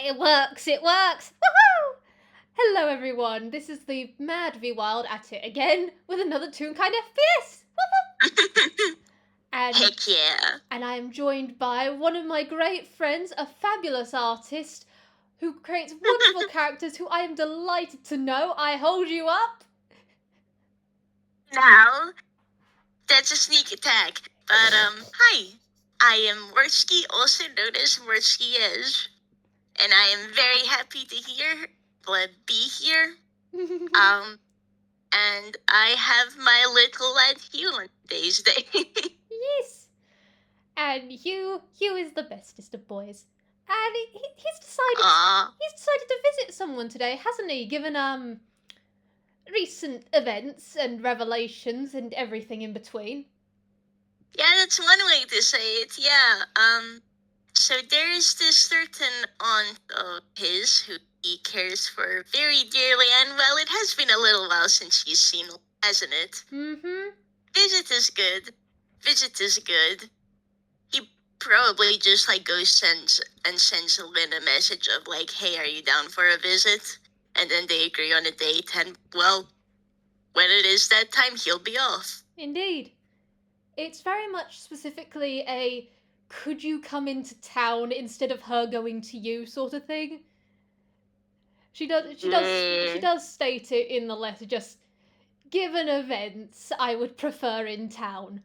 It works, it works! Woohoo! Hello everyone, this is the mad Vwild at it again with another Toonkind FPS! And, Heck yeah. and I am joined by one of my great friends, a fabulous artist who creates wonderful characters who I am delighted to know. I hold you up. Now, that's a sneak attack. But, hi. I am Morski, also known as Morski is. And I am very happy to be here. And I have my little lad Hugh on today's day. Yes. And Hugh is the bestest of boys. And he's decided to visit someone today, hasn't he? Given recent events and revelations and everything in between. Yeah, that's one way to say it, yeah. So there is this certain aunt of his who he cares for very dearly, and well, it has been a little while since he's seen her, hasn't it? Mm-hmm. Visit is good. He probably just sends Lynn a message of hey, are you down for a visit? And then they agree on a date, and well, when it is that time, he'll be off. Indeed. It's very much specifically a could you come into town instead of her going to you sort of thing. She does state it in the letter, just given events I would prefer in town.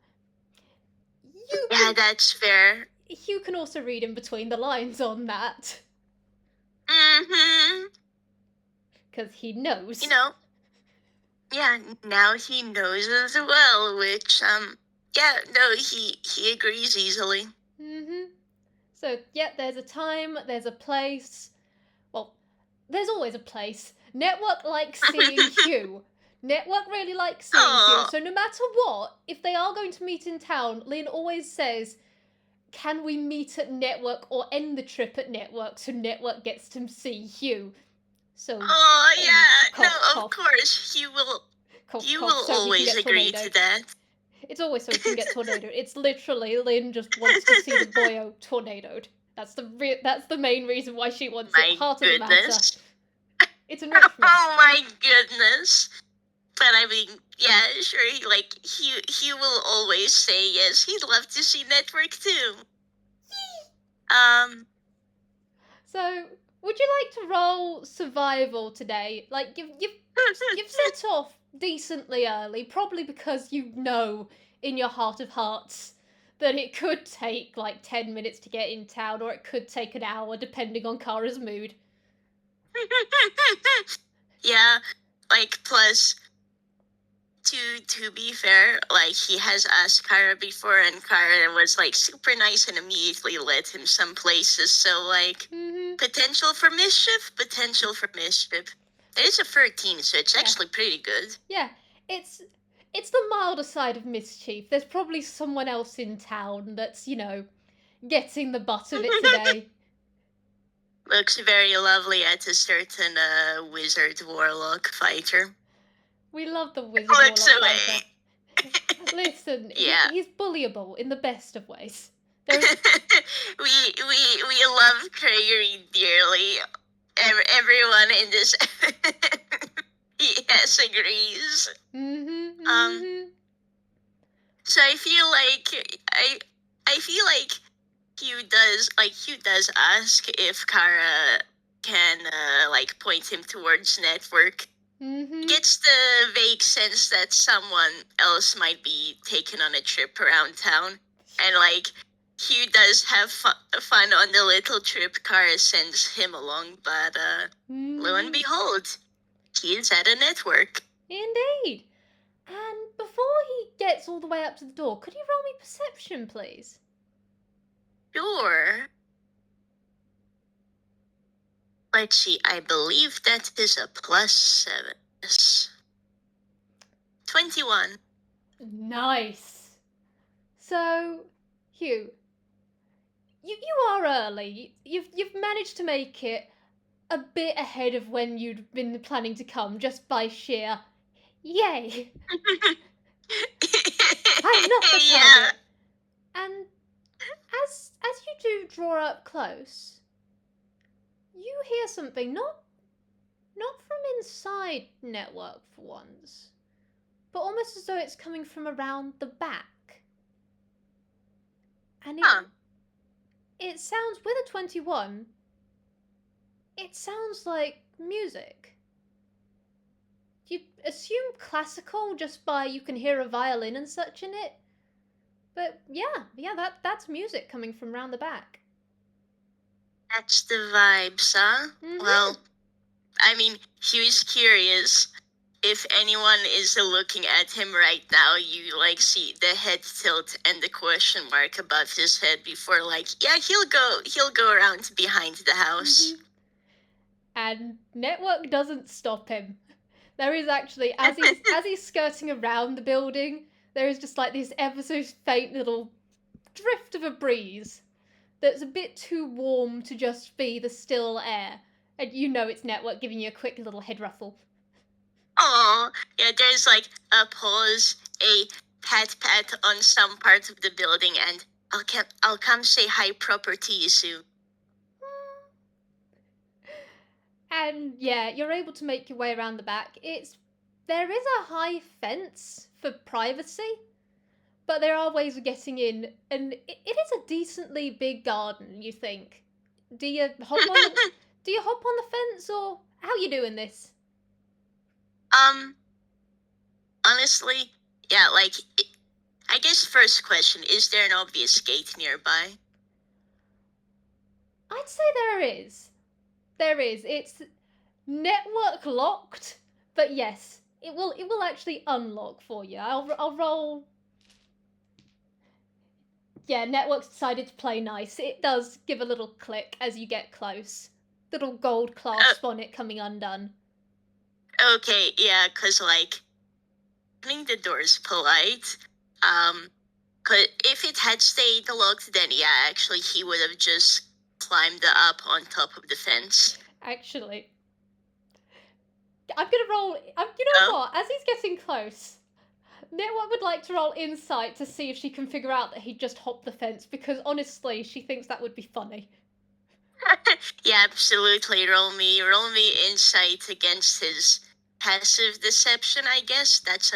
Yeah, that's fair. You can also read in between the lines on that. Mm-hmm. Because he knows. Yeah, now he knows as well, which, he agrees easily. Mm-hmm. So, yeah, there's a time, there's a place. Well, there's always a place. Network likes seeing Hugh. Network really likes seeing Hugh. So no matter what, if they are going to meet in town, Lynn always says, can we meet at Network or end the trip at Network so Network gets to see Hugh? So. Oh, yeah, cough, of course, Hugh will so always agree to that. It's always so he can get tornadoed. It's literally Lynn just wants to see the boyo tornadoed. That's the main reason why she wants it. Heart of the matter. It's enrichment. Oh my goodness. But I mean, yeah, sure, he will always say yes. He'd love to see Network too. So, would you like to roll survival today? Like you've set off decently early, probably because you know in your heart of hearts that it could take 10 minutes to get in town, or it could take an hour depending on Kara's mood. Yeah, plus to be fair, he has asked Kara before, and Kara was super nice and immediately led him some places, so mm-hmm. potential for mischief. There's a 13, so it's actually pretty good. Yeah, it's the milder side of mischief. There's probably someone else in town that's, getting the butt of it today. Looks very lovely at a certain wizard warlock fighter. We love the wizard warlock fighter. Listen, yeah. He's bullyable in the best of ways. we love Gregory dearly. Everyone in this yes agrees. Mm-hmm. So I feel like Hugh does ask if Kara can point him towards Network. Mm-hmm. Gets the vague sense that someone else might be taken on a trip around town, and Hugh does have fun on the little trip Kara sends him along, but lo and behold, he's at a Network. Indeed. And before he gets all the way up to the door, could you roll me perception, please? Sure. Let's see, I believe that is a +7. 21. Nice. So, Hugh, you are early. You've managed to make it a bit ahead of when you'd been planning to come, just by sheer yay. I'm not the target. Yeah. And as you do draw up close, You hear something, not from inside Network for once, but almost as though it's coming from around the back. And it sounds, with a 21, it sounds like music. You'd assume classical just by you can hear a violin and such in it. But yeah, that's music coming from round the back. That's the vibes, huh? Mm-hmm. Well, I mean, Hugh's curious. If anyone is looking at him right now, you like see the head tilt and the question mark above his head before, like, yeah, he'll go around behind the house. Mm-hmm. And Network doesn't stop him. There is actually, as he's skirting around the building, there is just like this ever so faint little drift of a breeze that's a bit too warm to just be the still air. And you know it's Network giving you a quick little head ruffle. Oh, yeah, there's like a pause, a pat on some part of the building, and I'll come say hi proper to you soon. And yeah, you're able to make your way around the back. There is a high fence for privacy, but there are ways of getting in, and it is a decently big garden. You think? Do you hop on? Do you hop on the fence, or how you doing this? Honestly, yeah, like, I guess first question, is there an obvious gate nearby? I'd say there is. There is. It's Network locked, but yes, it will actually unlock for you. I'll roll. Yeah, Network's decided to play nice. It does give a little click as you get close. Little gold clasp on it coming undone. Okay, yeah, cause like, opening the door's polite. Cause if it had stayed locked, then yeah, actually he would have just climbed up on top of the fence. Actually, I'm gonna roll. You know what? As he's getting close, Network would like to roll insight to see if she can figure out that he just hopped the fence, because honestly, she thinks that would be funny. Yeah, absolutely. Roll me insight against his passive deception. I guess that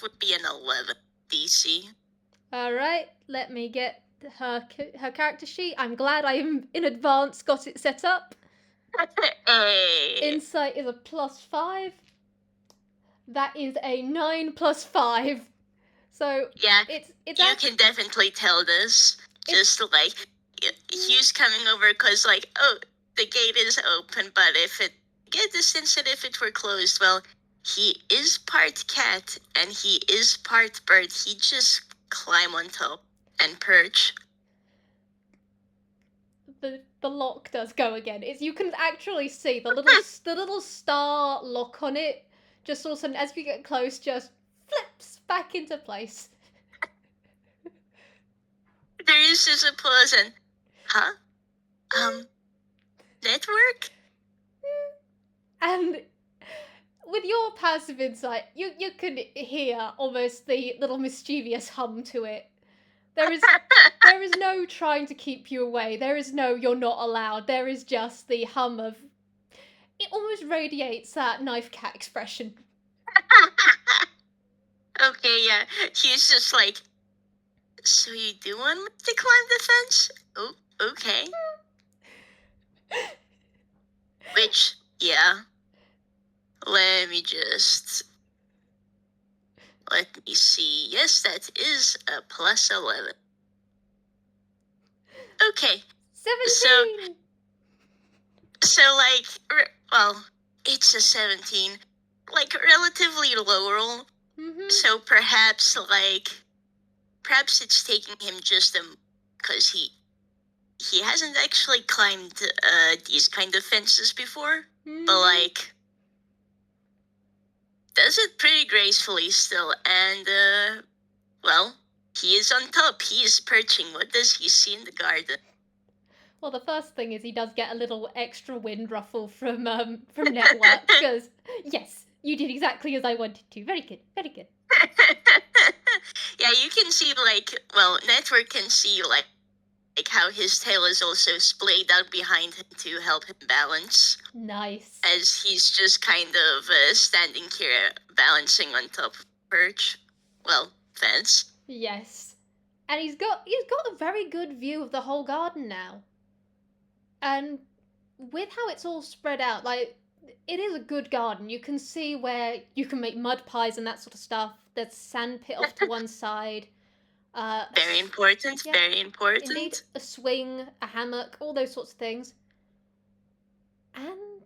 would be an 11 DC. All right, let me get her character sheet. I'm glad I in advance got it set up. Hey. Insight is a +5. That is a 9 + 5. So yeah, it's you can definitely tell this. Just like Hugh's coming over because like, oh, the gate is open, but if it get the sense that if it were closed, well, he is part cat and he is part bird. He just climb on top and perch. The lock does go again. You can actually see the little star lock on it. Just all of a sudden, as we get close, just flips back into place. There is just a pause and, network? And with your passive insight, you can hear almost the little mischievous hum to it. There is no trying to keep you away. There is no you're not allowed. There is just the hum of. It almost radiates that knife cat expression. Okay, yeah. He's just like, so you do want me to climb the fence? Oh, okay. Which, yeah. Let me see. Yes, that is a +11. Okay. 17! So like, well, it's a 17. Like, relatively low roll. Mm-hmm. So perhaps it's taking him just because he hasn't actually climbed these kind of fences before. Mm-hmm. But like, does it pretty gracefully still, and well, he is on top. He is perching. What does he see in the garden? Well, the first thing is he does get a little extra wind ruffle from Network, because yes, you did exactly as I wanted to. Very good, very good. Yeah, you can see like, well, Network can see like like how his tail is also splayed out behind him to help him balance. Nice. As he's just kind of standing here balancing on top of the perch. Well, fence. Yes. And he's got a very good view of the whole garden now. And with how it's all spread out, like, it is a good garden. You can see where you can make mud pies and that sort of stuff. There's sand pit off to one side. Very important, yeah, very important. Indeed, a swing, a hammock, all those sorts of things. And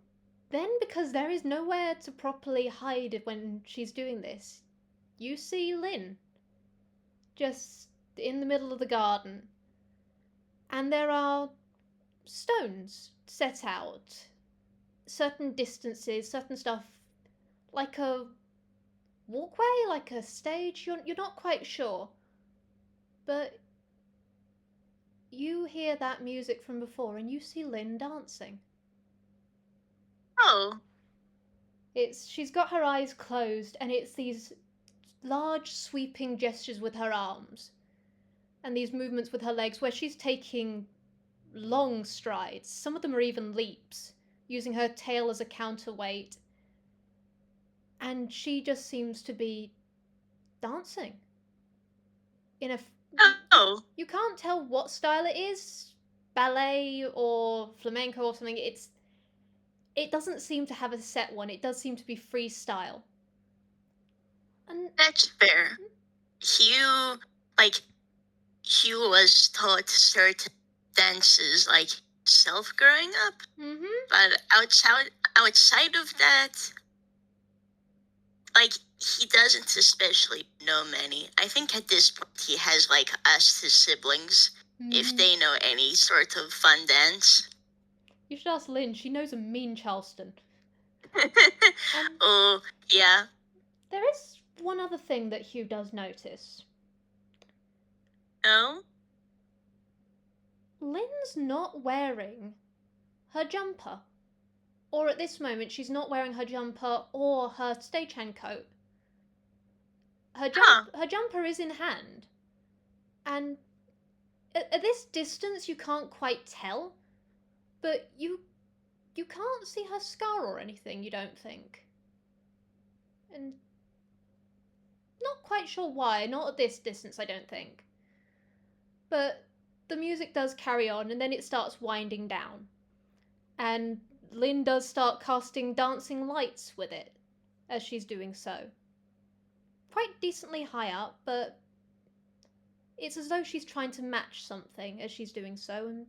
then, because there is nowhere to properly hide when she's doing this, you see Lynn. Just in the middle of the garden. And there are stones set out. Certain distances, certain stuff. Like a walkway, like a stage. You're not quite sure. But you hear that music from before and you see Lynn dancing. Oh. She's got her eyes closed and it's these large sweeping gestures with her arms. And these movements with her legs where she's taking long strides. Some of them are even leaps, using her tail as a counterweight. And she just seems to be dancing. Oh. You can't tell what style it is. Ballet or flamenco or something. It doesn't seem to have a set one. It does seem to be freestyle. And that's fair. Hugh was taught certain dances, like, self growing up. Mm-hmm. But outside of that, like, he doesn't especially know many. I think at this point he has, like, asked his siblings if they know any sort of fun dance. You should ask Lynn. She knows a mean Charleston. Oh, yeah. There is one other thing that Hugh does notice. Oh? Lynn's not wearing her jumper. Or at this moment, she's not wearing her jumper or her stagehand coat. Her jumper is in hand. And at this distance, you can't quite tell. But you can't see her scar or anything, you don't think. And not quite sure why. Not at this distance, I don't think. But the music does carry on, and then it starts winding down. And Lynn does start casting dancing lights with it as she's doing so. Quite decently high up, but it's as though she's trying to match something as she's doing so.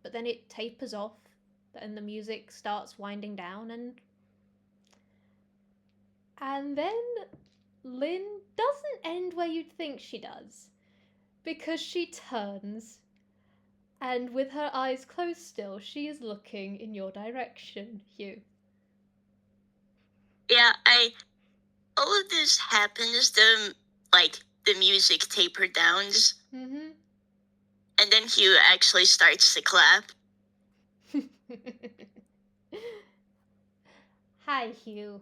But then it tapers off, and the music starts winding down, and then Lynn doesn't end where you'd think she does. Because she turns, and with her eyes closed still, she is looking in your direction, Hugh. Yeah, all of this happens, the music taper downs. Mm-hmm. And then Hugh actually starts to clap. Hi, Hugh.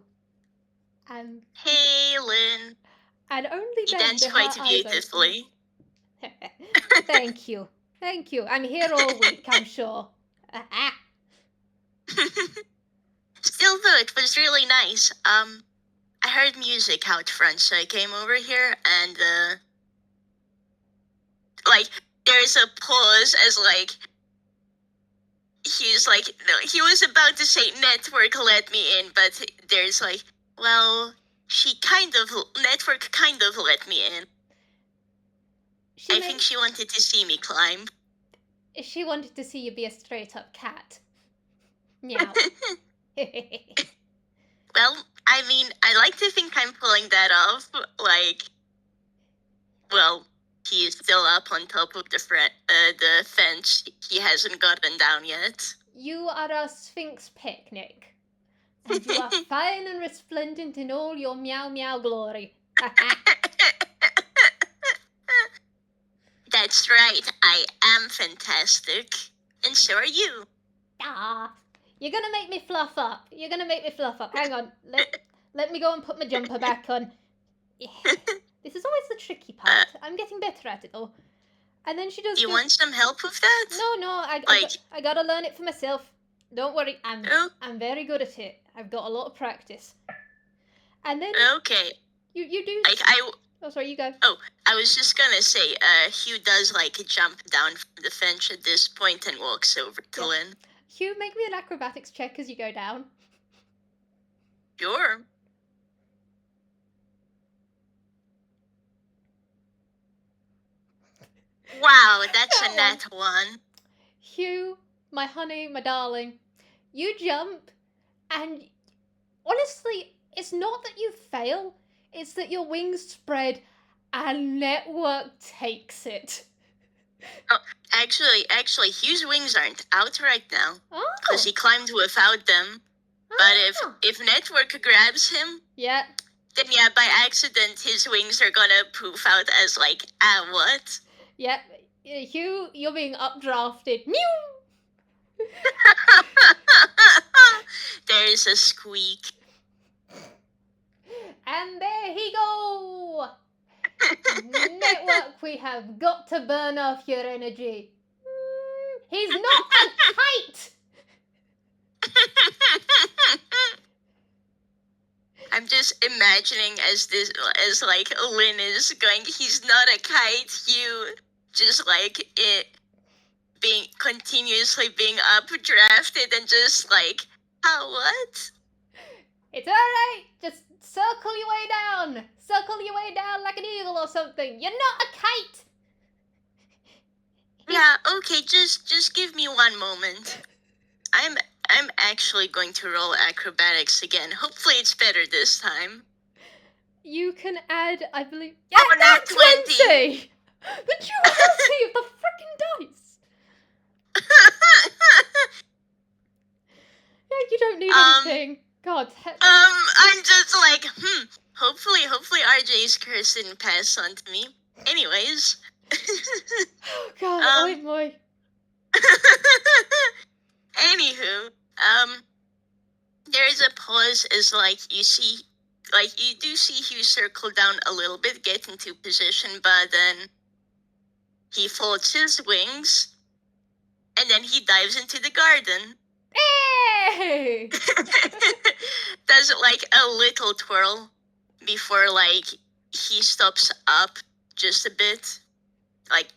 Hey, Lynn. And only you then dance quite beautifully. Thank you. Thank you. I'm here all week, I'm sure. Still though, it was really nice. I heard music out front, so I came over here and there's a pause as he was about to say network let me in, but there's network kind of let me in. I think she wanted to see me climb. She wanted to see you be a straight up cat. Meow. Well, I mean, I like to think I'm pulling that off. He is still up on top of the fence. He hasn't gotten down yet. You are a Sphinx picnic. And you are fine and resplendent in all your meow meow glory. That's right, I am fantastic. And so are you. Ah, you're gonna make me fluff up. Hang on, let me go and put my jumper back on. Yeah. This is always the tricky part. I'm getting better at it, though. And then she does. You want some help with that? No, I Like, gotta learn it for myself. Don't worry, oh, I'm very good at it. I've got a lot of practice. And then okay. you do. Like, Oh, sorry, you go. I was just gonna say, Hugh does, like, jump down from the fence at this point and walks over to Lynn. Hugh, make me an acrobatics check as you go down. Sure. Wow, that's a nat 1. Hugh, my honey, my darling, you jump, and honestly, it's not that you fail, it's that your wings spread and Network takes it. Oh, actually, Hugh's wings aren't out right now. Because Oh. he climbed without them. But if Network grabs him, yeah, then yeah, by accident, his wings are gonna poof out as like, what? Yep. Hugh, you're being updrafted. Mew! There's a squeak. And there he go! Network, we have got to burn off your energy. He's not a kite! I'm just imagining as like Lynn is going, he's not a kite, Hugh just like it continuously being updrafted and just like, what? It's alright, just circle your way down. Circle your way down like an eagle or something. You're not a kite! Yeah, okay, just give me one moment. I'm actually going to roll acrobatics again. Hopefully it's better this time. You can add, I believe... Yeah, Oh, not 20! The duality of the frickin' dice! Yeah, you don't need anything. God. I'm just like, hopefully RJ's curse didn't pass on to me. Anyways. Oh, God, oi boy. Anywho, there is a pause as, like, you do see Hugh circle down a little bit, get into position, but then he folds his wings, and then he dives into the garden. Hey! Does, like, a little twirl before, like, he stops up just a bit. Like,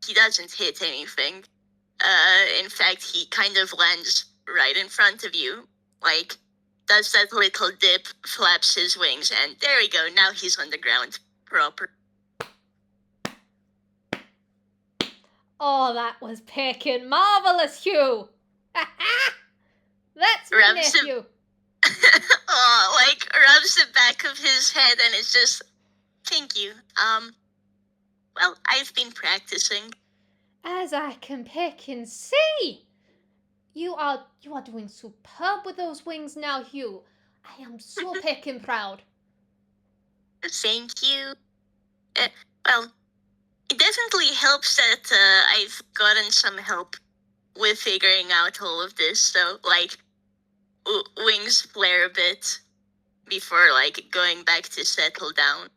he doesn't hit anything. In fact, he kind of lands right in front of you. Like, does that little dip, flaps his wings, and there we go. Now he's on the ground proper. Oh, that was picking marvelous, Hugh! That's my nephew! Oh, like, rubs the back of his head, and it's just, thank you. Well, I've been practicing. As I can pick and see! You are doing superb with those wings now, Hugh. I am so picking proud. Thank you. Well, it definitely helps that I've gotten some help with figuring out all of this. So, like, wings flare a bit before, like, going back to settle down.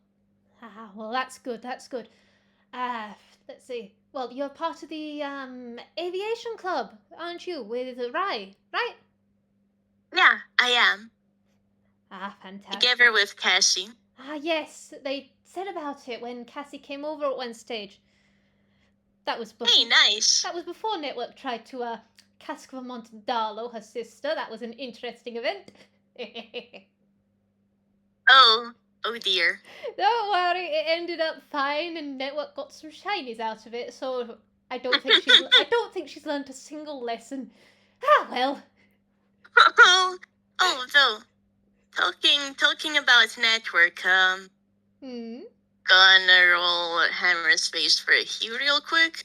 Ah, well, that's good, that's good. Let's see. Well, you're part of the, aviation club, aren't you, with Rai, right? Yeah, I am. Ah, fantastic. Together with Cassie. Ah, yes, they said about it when Cassie came over at one stage. That was before. Hey, nice. That was before Network tried to, cask Vermont Darlow, her sister. That was an interesting event. Oh dear. Don't worry, it ended up fine, and Network got some shinies out of it. So I don't think she's learned a single lesson. Ah well. Though, talking about Network, gonna roll Hammer Space for Hugh real quick.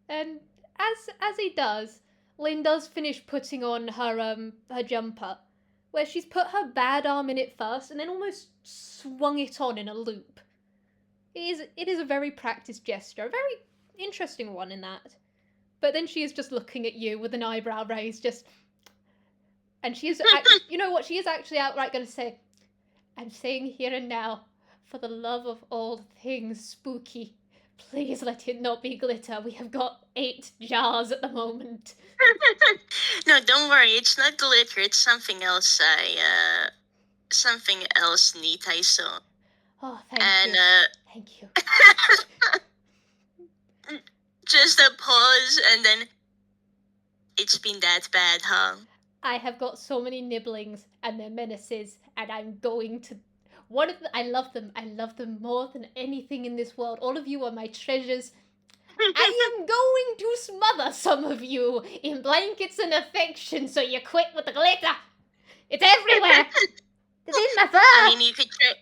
And as he does, Lynn does finish putting on her jumper, where she's put her bad arm in it first and then almost swung it on in a loop. It is a very practiced gesture, a very interesting one in that. But then she is just looking at you with an eyebrow raised, and she is, you know what, she is actually outright going to say, I'm saying here and now, for the love of all things spooky, Please let it not be glitter. We have got 8 jars at the moment. No, don't worry. It's not glitter. It's something else. Something else neat I saw. Oh, thank And you. Thank you. just a pause, and then it's been that bad, huh? I have got so many nibblings and their menaces, and I'm going to. I love them. I love them more than anything in this world. All of you are my treasures. I am going to smother some of you in blankets and affection so you quit with the glitter. It's everywhere. It's in my fur. I mean, you could try.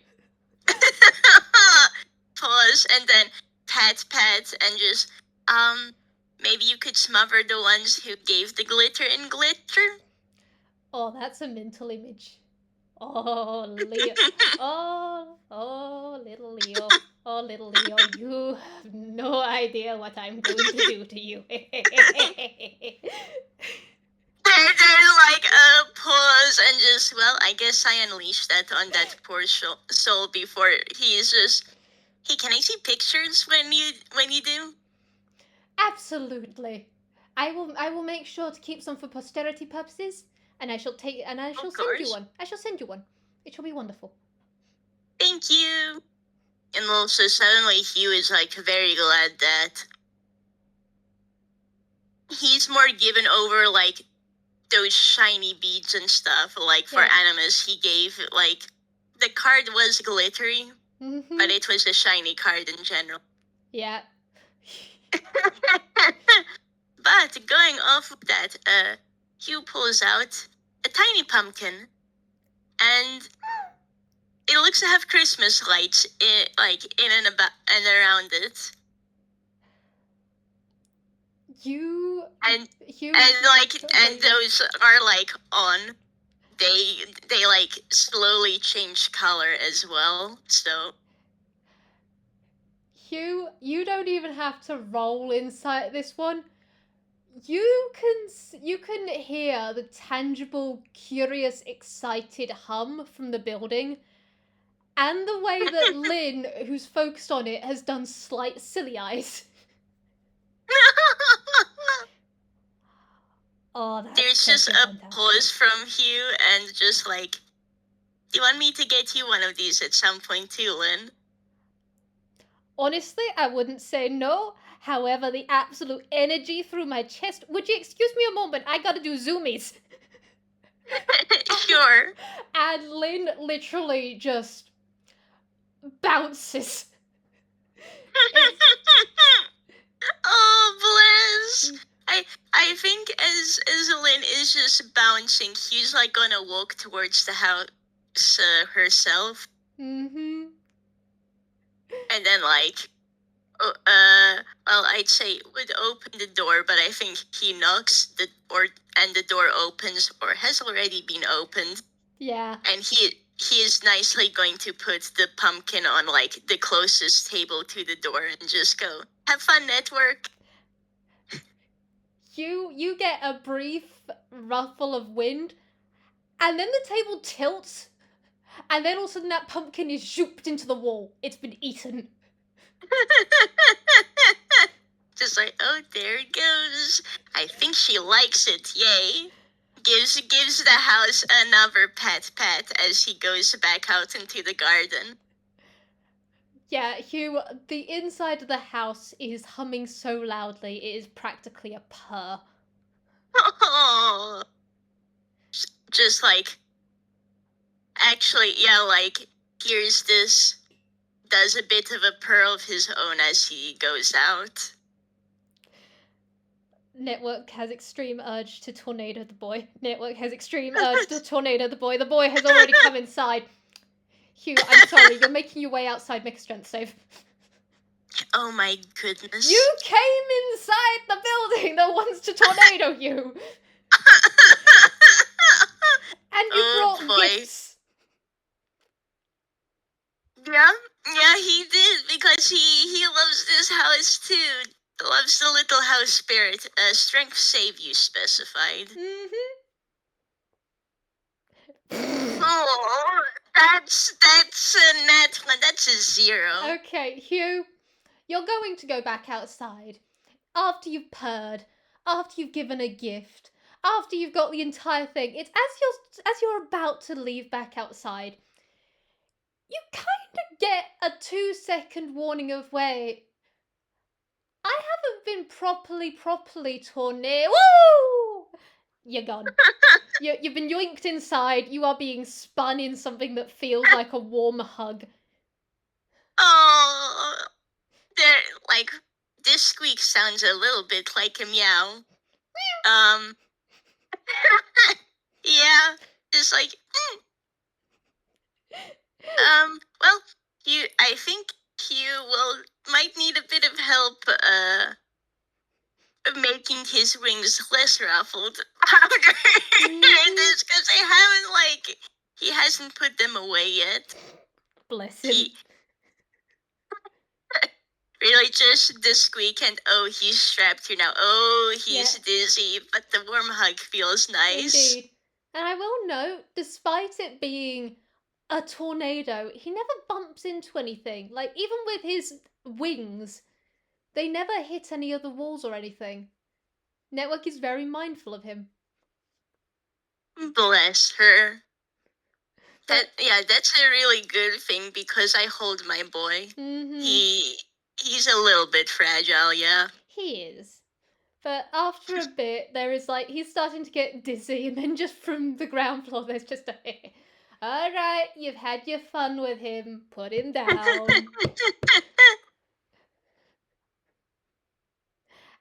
Pause and then pat, and just maybe you could smother the ones who gave the glitter in glitter. Oh, that's a mental image. Oh, Leo. Oh, little Leo. Oh, little Leo, you have no idea what I'm going to do to you. There's like a pause and just, well, I guess I unleashed that on that poor soul before he's just, hey, can I see pictures when you do? Absolutely. I will make sure to keep some for posterity purposes, and I shall send you one. I shall send you one. It shall be wonderful. Thank you. And also suddenly Hugh is like very glad that he's more given over like those shiny beads and stuff. Like for Animus, he gave like the card was glittery, but it was a shiny card in general. Yeah. But going off of that, Hugh pulls out a tiny pumpkin, and it looks to have Christmas lights in and about and around it. And those are like on. They like slowly change color as well. So Hugh, you don't even have to roll inside this one. You can hear the tangible, curious, excited hum from the building, and the way that Lynn, who's focused on it, has done slight silly eyes. Oh, there's just a pause from Hugh and just like, do you want me to get you one of these at some point too, Lynn? Honestly, I wouldn't say no. However, the absolute energy through my chest. Would you excuse me a moment? I gotta do zoomies. Sure. And Lynn literally just bounces. Oh, bless. I think as Lynn is just bouncing, Hugh's like gonna walk towards the house herself. Mm-hmm. And then like, well, I'd say would open the door, but I think he knocks and the door opens or has already been opened. Yeah. And he is nicely going to put the pumpkin on like the closest table to the door and just go, have fun, network. You get a brief ruffle of wind, and then the table tilts, and then all of a sudden that pumpkin is zooped into the wall. It's been eaten. Just like, oh, there it goes. I think she likes it, yay. Gives the house another pat as he goes back out into the garden. Yeah, Hugh, the inside of the house is humming so loudly it is practically a purr. Oh. Just like, actually, yeah, like, here's this, does a bit of a purr of his own as he goes out. Network has extreme urge to tornado the boy. Network has extreme urge to tornado the boy. The boy has already come inside. Hugh, I'm sorry, you're making your way outside. Make a strength save. Oh my goodness. You came inside the building that wants to tornado you! And you brought gifts. Yeah, he did, because he loves this house too. Loves the little house spirit. Strength save you specified. Mm-hmm. Oh, that's a nat one. That's a 0. Okay, Hugh, You're going to go back outside after you've purred, after you've given a gift, after you've got the entire thing. It's as you're about to leave back outside, you kind of get a 2-second warning of wait. I haven't been properly tornado. Woo! You're gone. You've been yoinked inside. You are being spun in something that feels like a warm hug. Oh, there, like, this squeak sounds a little bit like a meow. Yeah, just like, well, I think Hugh might need a bit of help, making his wings less ruffled after this, because he hasn't put them away yet. Bless him. He really just the squeak and he's strapped here now. Oh, he's dizzy, but the warm hug feels nice. Indeed. And I will note, despite it being a tornado, he never bumps into anything. Like, even with his wings, they never hit any other walls or anything. Network is very mindful of him. Bless her. That's a really good thing because I hold my boy. Mm-hmm. He's a little bit fragile, yeah. He is. But after a bit, there is he's starting to get dizzy, and then just from the ground floor, there's just a alright, you've had your fun with him, put him down.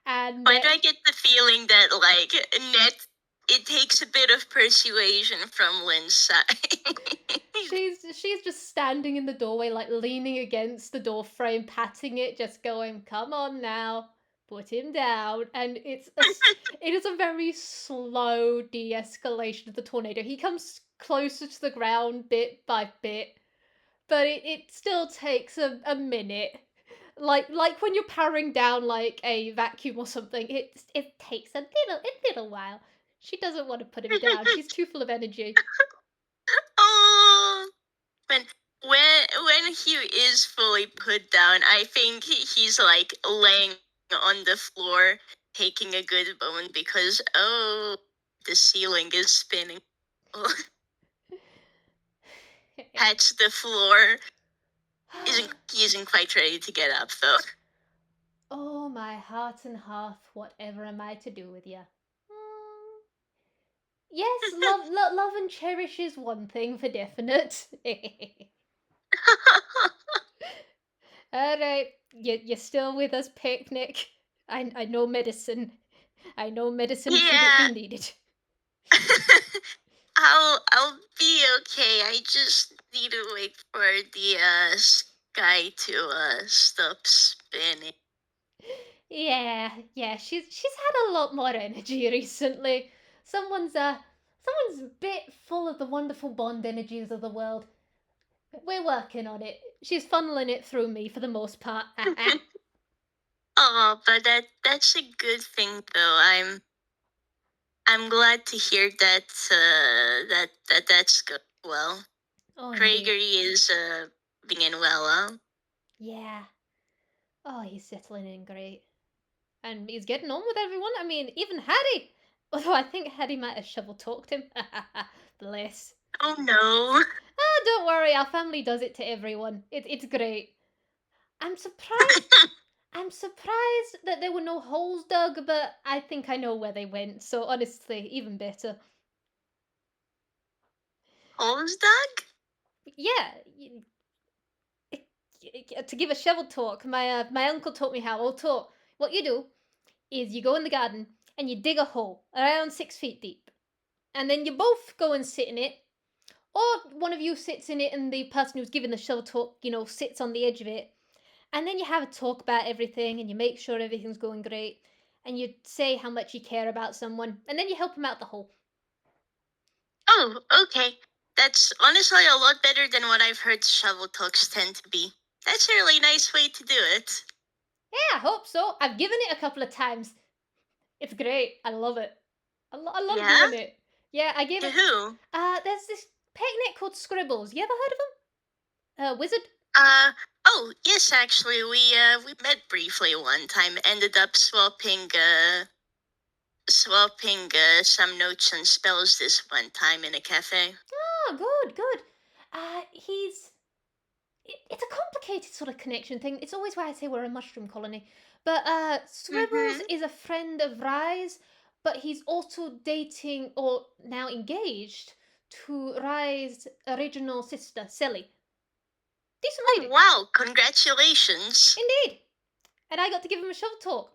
And why do I get the feeling that, it takes a bit of persuasion from Lynn's side? she's just standing in the doorway, leaning against the door frame, patting it, just going, come on now, put him down. And it is a very slow de-escalation of the tornado. He comes closer to the ground bit by bit, but it still takes a minute. Like when you're powering down a vacuum or something, it takes a little while. She doesn't want to put him down. She's too full of energy. Oh, when Hugh is fully put down, I think he's laying on the floor, taking a good moment because the ceiling is spinning. Pats the floor. He isn't quite ready to get up though. Oh, my heart and hearth, whatever am I to do with you? Yes, love and cherish is one thing for definite. Alright, you're still with us, Picnic. I know medicine. I know medicine shouldn't be needed. I'll be okay. I just need to wait for the sky to stop spinning. Yeah, she's had a lot more energy recently. Someone's a bit full of the wonderful bond energies of the world. We're working on it. She's funneling it through me for the most part. Oh, but that's a good thing though. I'm glad to hear that that's good. Well, Gregory is being well. Yeah. Oh, he's settling in great. And he's getting on with everyone. I mean, even Hattie. Although I think Hattie might have shovel talked him. Bless. Oh no. Oh, don't worry. Our family does it to everyone. It's great. I'm surprised. I'm surprised that there were no holes dug, but I think I know where they went. So honestly, even better. Holes dug? Yeah. To give a shovel talk, my uncle taught me how. What you do is you go in the garden and you dig a hole around 6 feet deep, and then you both go and sit in it, or one of you sits in it and the person who's giving the shovel talk, sits on the edge of it, and then you have a talk about everything and you make sure everything's going great, and you say how much you care about someone, and then you help them out the hole. Oh, okay. That's honestly a lot better than what I've heard shovel talks tend to be. That's a really nice way to do it. Yeah, I hope so. I've given it a couple of times. It's great. I love it. I love doing it. Yeah, I gave to it. Who? There's this picnic called Scribbles. You ever heard of him? Wizard? Oh, yes, actually, we met briefly one time. Ended up swapping some notes and spells this one time in a cafe. Oh, good, good. He's it's a complicated sort of connection thing. It's always why I say we're a mushroom colony. But Swivels Mm-hmm. is a friend of Rye's, but he's also dating or now engaged to Rye's original sister, Sally. Decent Oh, lady. wow! Congratulations. Indeed. And I got to give him a shovel talk.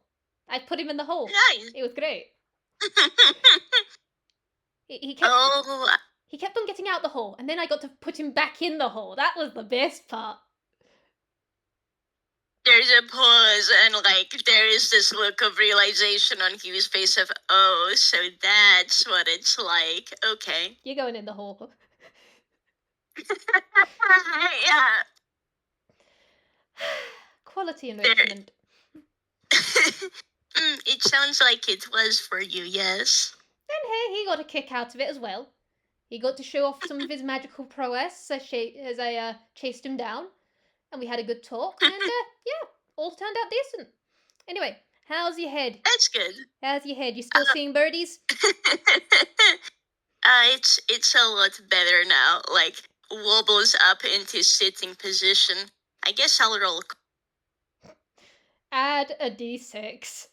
I put him in the hole. Nice. It was great. He kept Oh, he kept on getting out the hole, and then I got to put him back in the hole. That was the best part. there's a pause, and like there is this look of realization on Hugh's face of, oh, so that's what it's like. Okay. You're going in the hole. Yeah. Quality There. enrichment. It sounds like it was for you, yes. And hey, he got a kick out of it as well. He got to show off some of his magical prowess as I chased him down, and we had a good talk, and yeah, all turned out decent. Anyway, how's your head? That's good. How's your head? You still seeing birdies? It's a lot better now. Like wobbles up into sitting position. I guess I'll roll. Add a d6.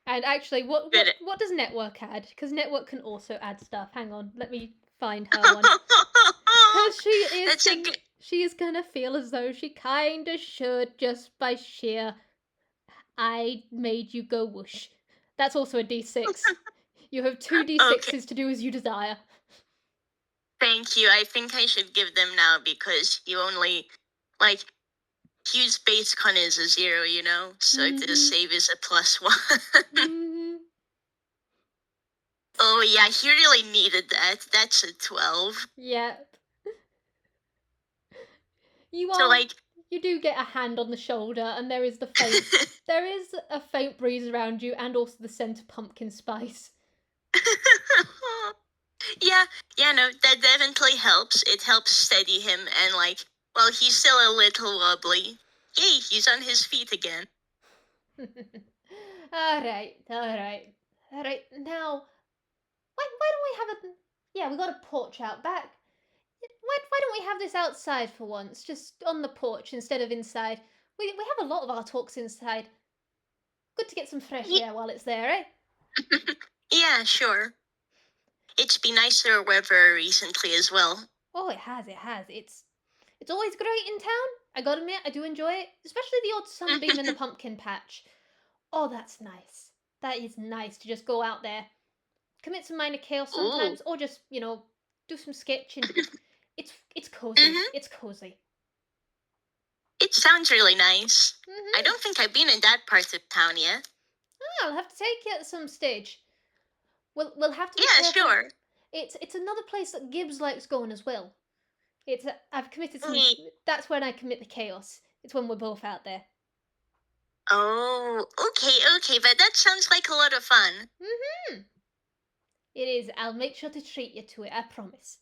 And actually, Good. what does network add? Because network can also add stuff. Hang on, let me find her one. Because That's a good. she is gonna feel as though she kinda should just by sheer I made you go whoosh. That's also a d6. You have two d6s Okay. to do as you desire. Thank you. I think I should give them now because you only like Hugh's base con is a 0, you know, so the save is a +1. Mhm. Oh yeah, he really needed that. That's a 12. Yep. You So are. like, You do get a hand on the shoulder, and there is there is a faint breeze around you, and also the scent of pumpkin spice. yeah, no, that definitely helps. It helps steady him, and like, well, he's still a little wobbly. Yay, he's on his feet again. Alright, alright. Alright, now, why don't we have a... Yeah, we got a porch out back. Why don't we have this outside for once? Just on the porch instead of inside. We have a lot of our talks inside. Good to get some fresh Ye- air while it's there, eh? yeah, sure. It's been nicer weather recently as well. Oh, it has, it has. It's always great in town. I gotta admit, I do enjoy it. Especially the odd sunbeam in the pumpkin patch. Oh, that's nice. That is nice to just go out there, commit some minor chaos Ooh. sometimes, or just, do some sketching. It's cozy. Mm-hmm. It's cozy. It sounds really nice. I Mm-hmm. don't think I've been in that part of town yet. I'll have to take you at some stage. We'll have to be Yeah, careful. sure. It's another place that Gibbs likes going as well. I've committed some. Mm. That's when I commit the chaos. It's when we're both out there. Oh, okay, but that sounds like a lot of fun. Mm-hmm. It is. I'll make sure to treat you to it. I promise.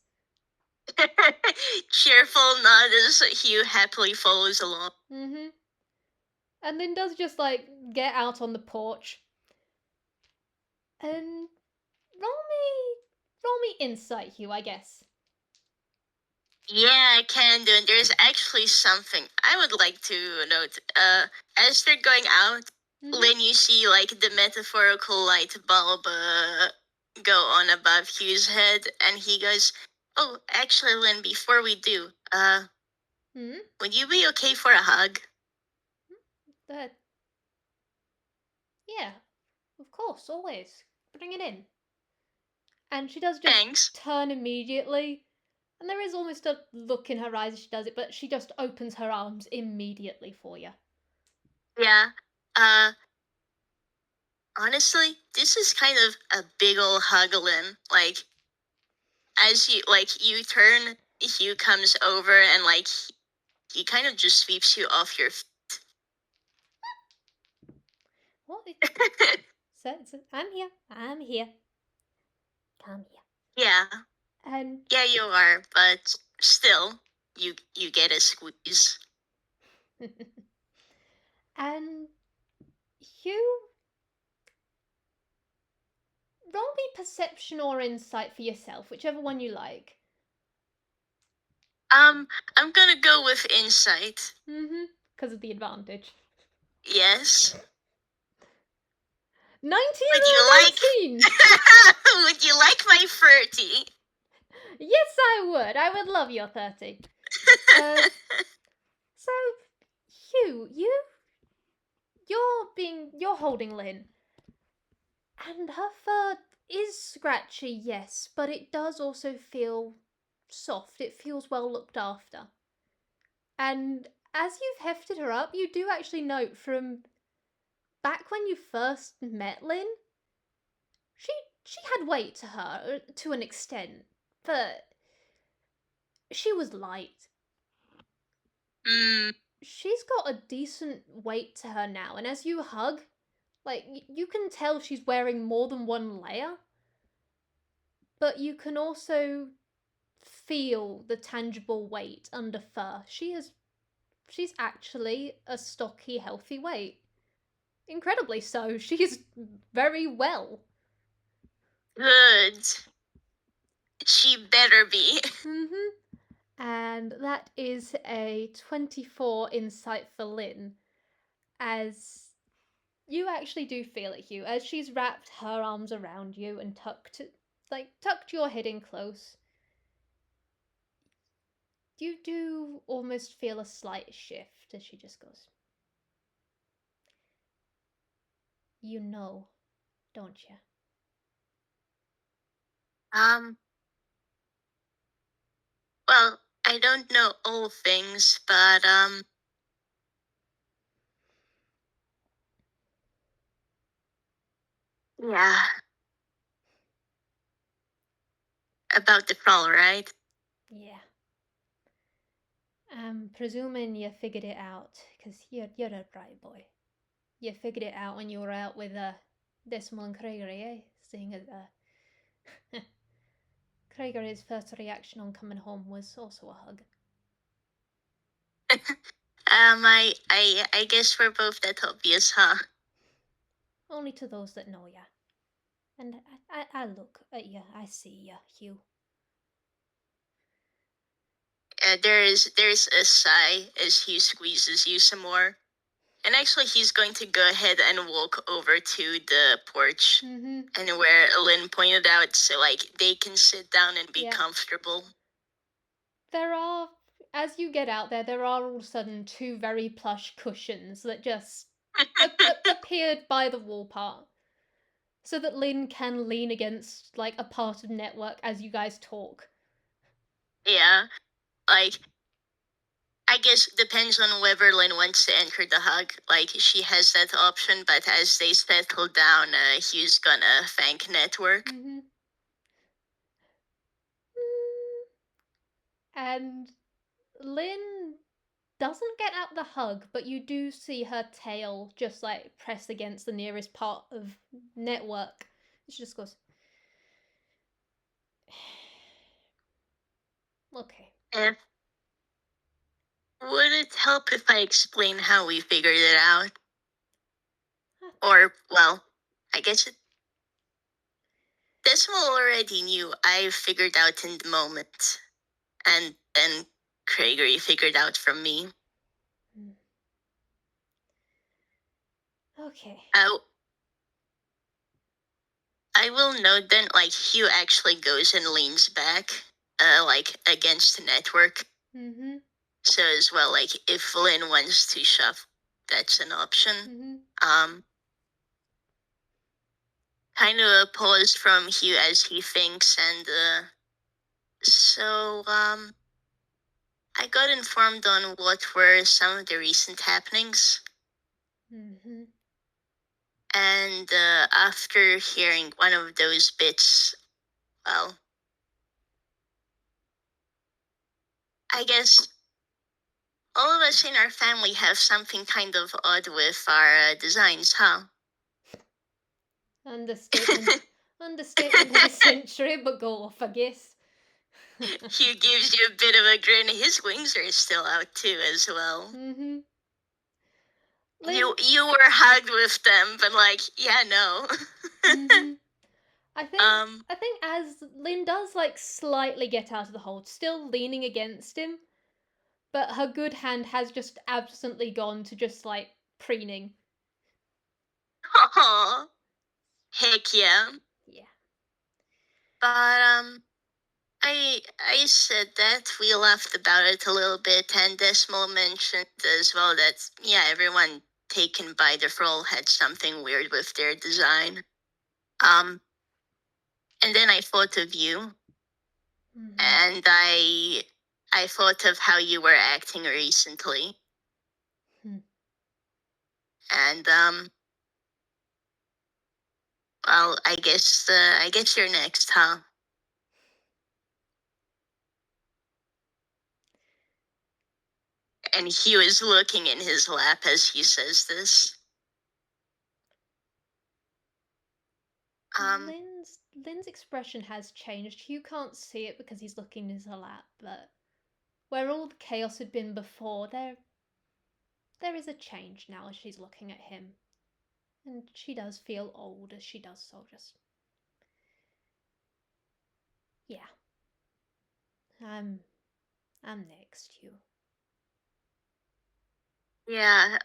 Cheerful nod as Hugh happily follows along. Mm-hmm. And then does just like get out on the porch and roll me insight, Hugh. I guess. Yeah, I can do. And there's actually something I would like to note. As they're going out, Mm-hmm. when you see like the metaphorical light bulb go on above Hugh's head, and he goes, "Oh, actually, Lynn, before we do, Hmm. would you be okay for a hug?" That. Yeah. Of course. Always. Bring it in. And she does just Thanks. turn immediately. And there is almost a look in her eyes as she does it, but she just opens her arms immediately for you. Yeah. Honestly, this is kind of a big ol' hugglin'. Like, as you turn, Hugh comes over and like he kind of just sweeps you off your feet. What? I'm here. I'm here. Come here. Yeah, And yeah, you are, but still, you get a squeeze. And Hugh, roll me perception or insight for yourself, whichever one you like. I'm gonna go with insight. Because of the advantage. Yes. 19 Would you or like? 19? Would you like my 30? Yes, I would. I would love your 30. So, Hugh, you're holding Lynn. And her fur is scratchy, yes, but it does also feel soft. It feels well looked after. And as you've hefted her up, you do actually note from back when you first met Lynn, she had weight to her to an extent, but she was light. She's got a decent weight to her now, and as you hug, like you can tell she's wearing more than one layer, but you can also feel the tangible weight under fur. She's actually a stocky, healthy weight. Incredibly so. She's very well. Good. She better be. And that is a 24 insight for Lynn, as you actually do feel it, Hugh, as she's wrapped her arms around you and tucked your head in close. You do almost feel a slight shift as she just goes, "You know, don't you?" Well, I don't know all things, but yeah. About the fall, right? Yeah. I'm presuming you figured it out, because you're a bright boy. You figured it out when you were out with Decimal and Gregory, eh? Seeing as Gregory's first reaction on coming home was also a hug. I guess we're both that obvious, huh? Only to those that know ya. And I look at ya, I see ya, Hugh. There's a sigh as Hugh squeezes you some more. And actually, he's going to go ahead and walk over to the porch and where Lynn pointed out, so like they can sit down and be comfortable. There are, as you get out there are all of a sudden two very plush cushions that just appeared by the wall part, so that Lynn can lean against like a part of network as you guys talk. Yeah, like I guess depends on whether Lynn wants to enter the hug. Like she has that option, but as they settle down, Hugh's gonna thank network. And Lynn doesn't get out the hug, but you do see her tail just like press against the nearest part of network. She just goes, "Okay." Would it help if I explain how we figured it out? Or, well, I guess Decimal already knew I figured out in the moment. And then Gregory figured out from me. Okay. I will note then, like, Hugh actually goes and leans back, like, against the network. So as well, like, if Lynn wants to shove, that's an option. Kind of a pause from Hugh as he thinks, and, so, I got informed on what were some of the recent happenings. And after hearing one of those bits, well, I guess all of us in our family have something kind of odd with our designs, huh? Understatement. Understatement of the century, but go off, I guess. Hugh gives you a bit of a grin. His wings are still out too, as well. Lynn. You were hugged with them, but like, yeah, no. Mhm. I think um, I think as Lynn does like slightly get out of the hold, still leaning against him, but her good hand has just absently gone to just like preening. aw, heck yeah. Yeah. But I said that we laughed about it a little bit, and Desmond mentioned as well that yeah, everyone taken by the role had something weird with their design. Um, and then I thought of you, Mhm. and I thought of how you were acting recently, Hmm. and well, I guess you're next, huh? And Hugh is looking in his lap as he says this. Um, Lynn's expression has changed. You can't see it because he's looking in his lap, but where all the chaos had been before, there is a change now as she's looking at him. And she does feel old as she does so, just yeah. I'm next, Hugh. yeah,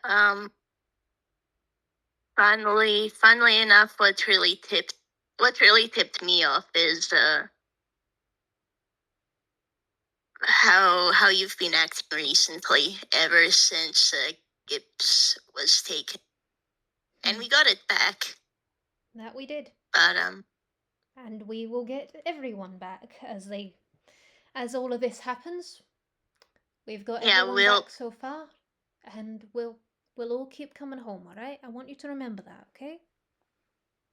funnily enough, what really tipped me off is how you've been acting recently ever since Gibbs was taken, and we got it back. That we did. But And we will get everyone back as all of this happens. We've got yeah, everyone back so far, and we'll all keep coming home, alright? I want you to remember that, okay?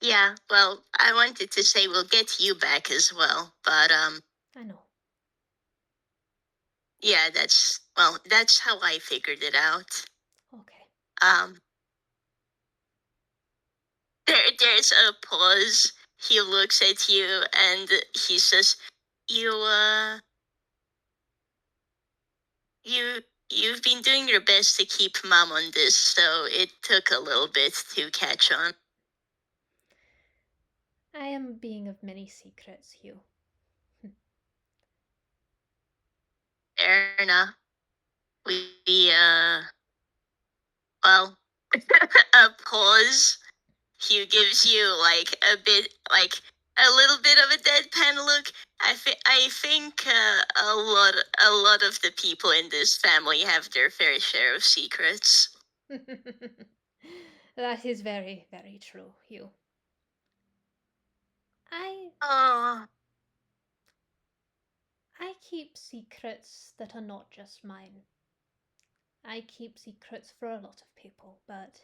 yeah. Well, I wanted to say we'll get you back as well, but I know. yeah, that's how I figured it out. Okay. Um, there's a pause. He looks at you and he says, "You you've been doing your best to keep mom on this, so it took a little bit to catch on." I am being of many secrets, Hugh. Fair enough. We well, a pause. Hugh gives you like a little bit of a deadpan look. I think a lot of the people in this family have their fair share of secrets. That is very, very true, Hugh. I Oh, I keep secrets that are not just mine. I keep secrets for a lot of people, but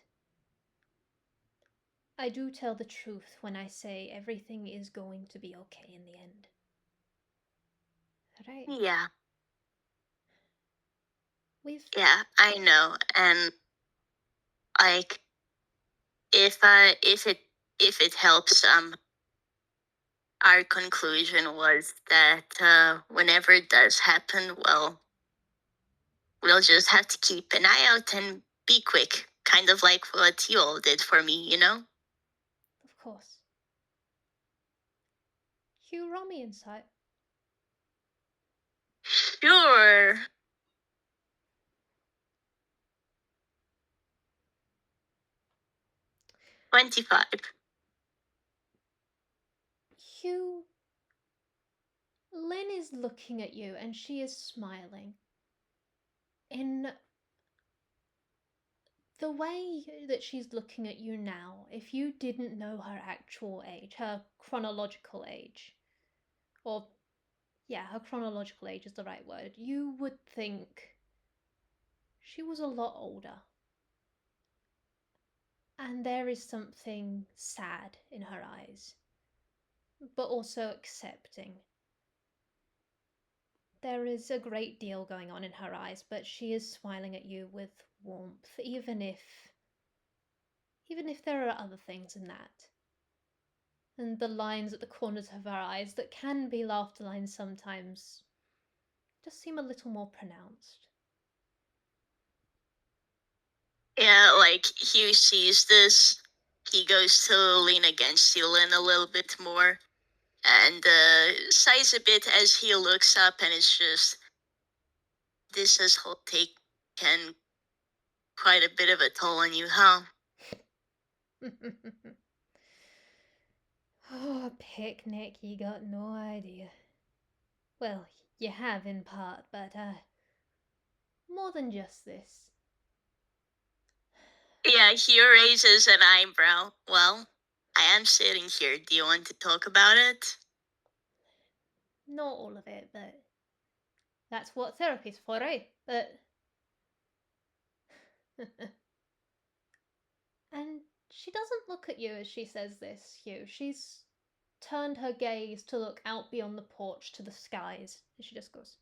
I do tell the truth when I say everything is going to be okay in the end. Right? yeah, We've yeah, I know, and like if if it helps, our conclusion was that whenever it does happen, well, we'll just have to keep an eye out and be quick, kind of like what you all did for me, you know? of course. Hugh, roll me insight. Sure. 25. Hugh, Lynn is looking at you and she is smiling. In the way that she's looking at you now, if you didn't know her actual age, her chronological age, or yeah, her chronological age is the right word, you would think she was a lot older. And there is something sad in her eyes, but also accepting. There is a great deal going on in her eyes, but she is smiling at you with warmth, even if there are other things in that. And the lines at the corners of her eyes that can be laughter lines sometimes just seem a little more pronounced. Yeah, like Hugh sees this, he goes to lean against Celine a little bit more and sighs a bit as he looks up, and it's just, this has whole taken quite a bit of a toll on you, huh? Oh, picnic, you got no idea. Well, you have in part, but, more than just this. Yeah, Hugh raises an eyebrow. Well, I am sitting here. Do you want to talk about it? Not all of it, but that's what therapy's for, eh? But. And she doesn't look at you as she says this, Hugh. She's turned her gaze to look out beyond the porch to the skies. And she just goes,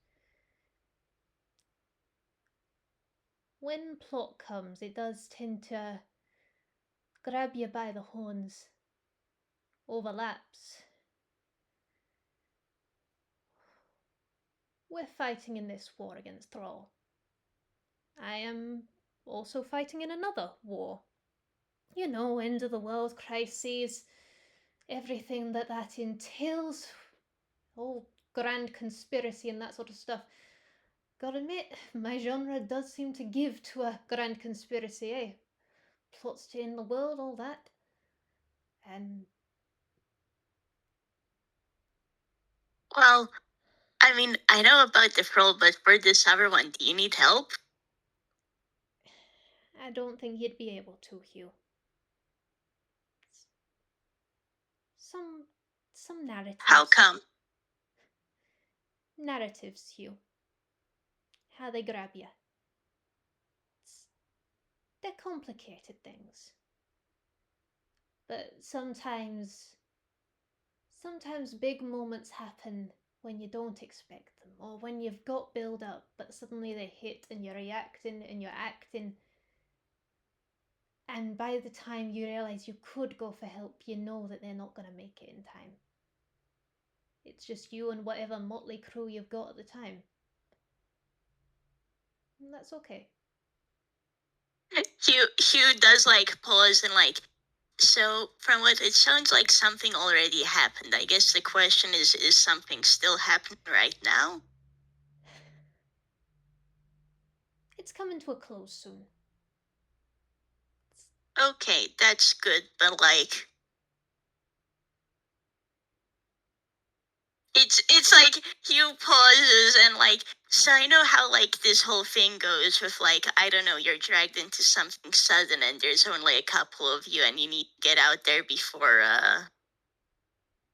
when plot comes, it does tend to grab you by the horns. Overlaps. We're fighting in this war against Thrall. I am also fighting in another war. You know, end of the world crises, everything that entails, whole grand conspiracy and that sort of stuff. Gotta admit, my genre does seem to give to a grand conspiracy, eh? Plots to end the world, all that. And Well, I mean, I know about the Froll, but for this other one, do you need help? I don't think you'd be able to, Hugh. Some narratives. How come? Narratives, Hugh. How they grab you. They're complicated things. But sometimes big moments happen when you don't expect them, or when you've got build up, but suddenly they hit and you're reacting and you're acting. And by the time you realise you could go for help, you know that they're not going to make it in time. It's just you and whatever motley crew you've got at the time. And that's okay. Hugh does like pause and like, so from what it sounds like, something already happened. I guess the question is something still happening right now? It's coming to a close soon. Okay, that's good, but like, it's like Hugh pauses and like, so I know how like this whole thing goes with like, I don't know, you're dragged into something sudden and there's only a couple of you and you need to get out there before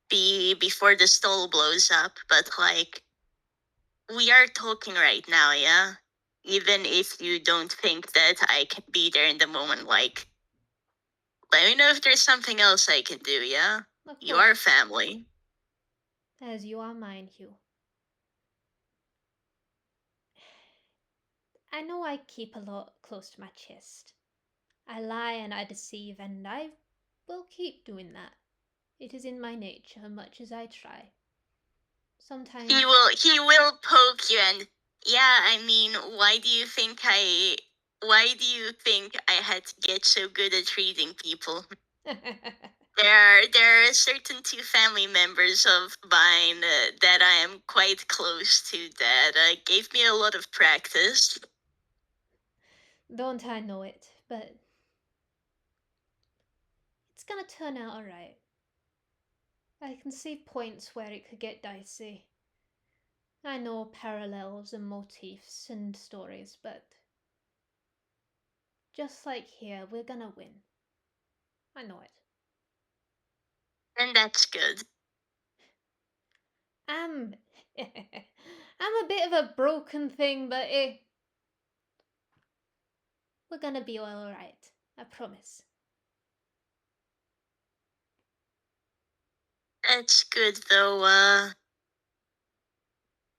before the stall blows up, but like, we are talking right now, yeah? Even if you don't think that I can be there in the moment, like, let me know if there's something else I can do, yeah? Of You are course. family. As you are mine, Hugh. I know I keep a lot close to my chest. I lie and I deceive, and I will keep doing that. It is in my nature, much as I try. Sometimes He will poke you, and yeah, I mean, why do you think I had to get so good at reading people? There are certain two family members of mine that I am quite close to that gave me a lot of practice. don't I know it, but it's gonna turn out alright. I can see points where it could get dicey. I know parallels and motifs and stories, but just like here, we're gonna win. I know it. And that's good. I'm I'm a bit of a broken thing, but we're gonna be alright. I promise. That's good, though.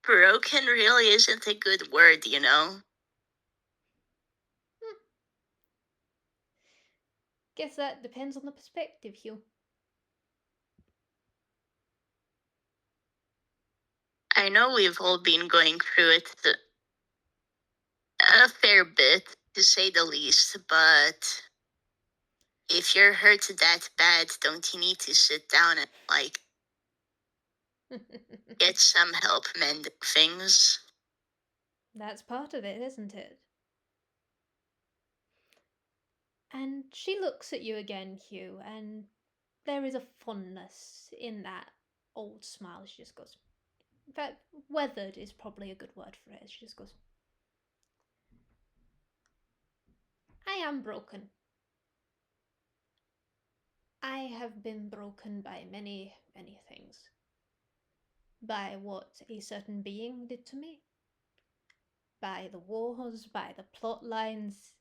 Broken really isn't a good word, you know? Hmm. Guess that depends on the perspective, Hugh. I know we've all been going through it a fair bit. to say the least, but if you're hurt that bad, don't you need to sit down and, like, get some help mending things? That's part of it, isn't it? And she looks at you again, Hugh, and there is a fondness in that old smile. She just goes, in fact, weathered is probably a good word for it. She just goes, I am broken. I have been broken by many, many things. By what a certain being did to me. By the wars, by the plot lines.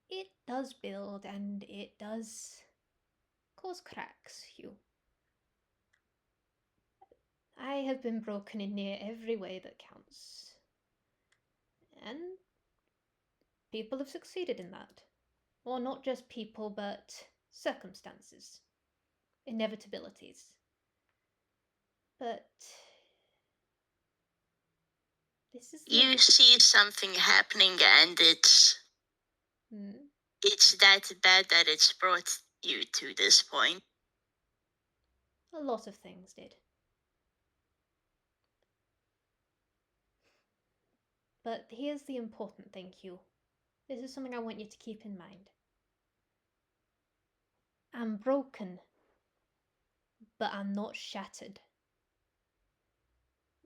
It does build and it does cause cracks, Hugh. I have been broken in near every way that counts. And people have succeeded in that. Or not just people, but circumstances, inevitabilities. But this is You see something happening and it's that bad that it's brought you to this point. A lot of things did. But here's the important thing, Hugh. This is something I want you to keep in mind. I'm broken, but I'm not shattered.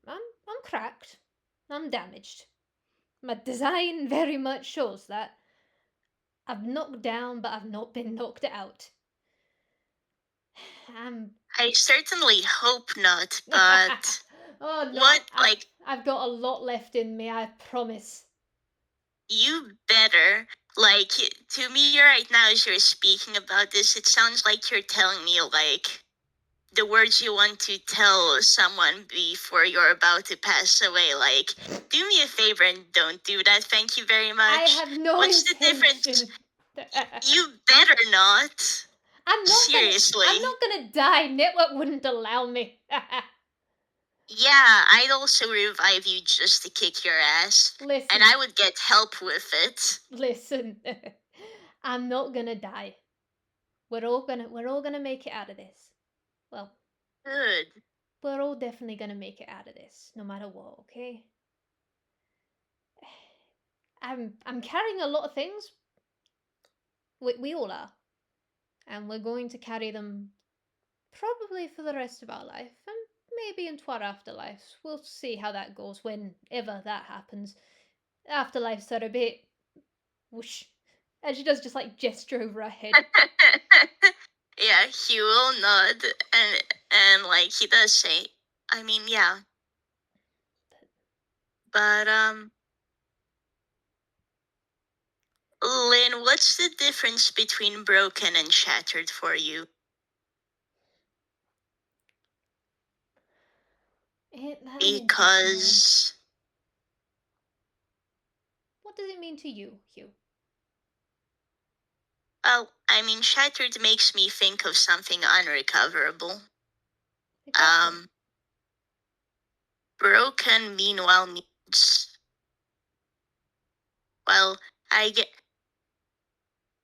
I'm cracked. I'm damaged. My design very much shows that. I've knocked down, but I've not been knocked out. I certainly hope not, but oh no, what, I've got a lot left in me, I promise. You better. Like, to me right now, as you're speaking about this, it sounds like you're telling me, like, the words you want to tell someone before you're about to pass away. Like, do me a favor and don't do that. Thank you very much. I have no What's intention. the difference? You better not. Seriously. I'm not gonna die. Network wouldn't allow me. Yeah, I'd also revive you just to kick your ass. Listen. And I would get help with it. Listen. I'm not gonna die. We're all gonna make it out of this. Well, good. We're all definitely gonna make it out of this, no matter what, okay? I'm carrying a lot of things. We all are. And we're going to carry them probably for the rest of our life, and maybe into our afterlives. We'll see how that goes whenever that happens. Afterlives are a bit whoosh. And she does just like gesture over her head. Yeah, he will nod and like he does say, I mean, yeah. But Lynn, what's the difference between broken and shattered for you? Because what does it mean to you, Hugh? Well, I mean, shattered makes me think of something unrecoverable. Exactly. Broken, meanwhile, means, well, I get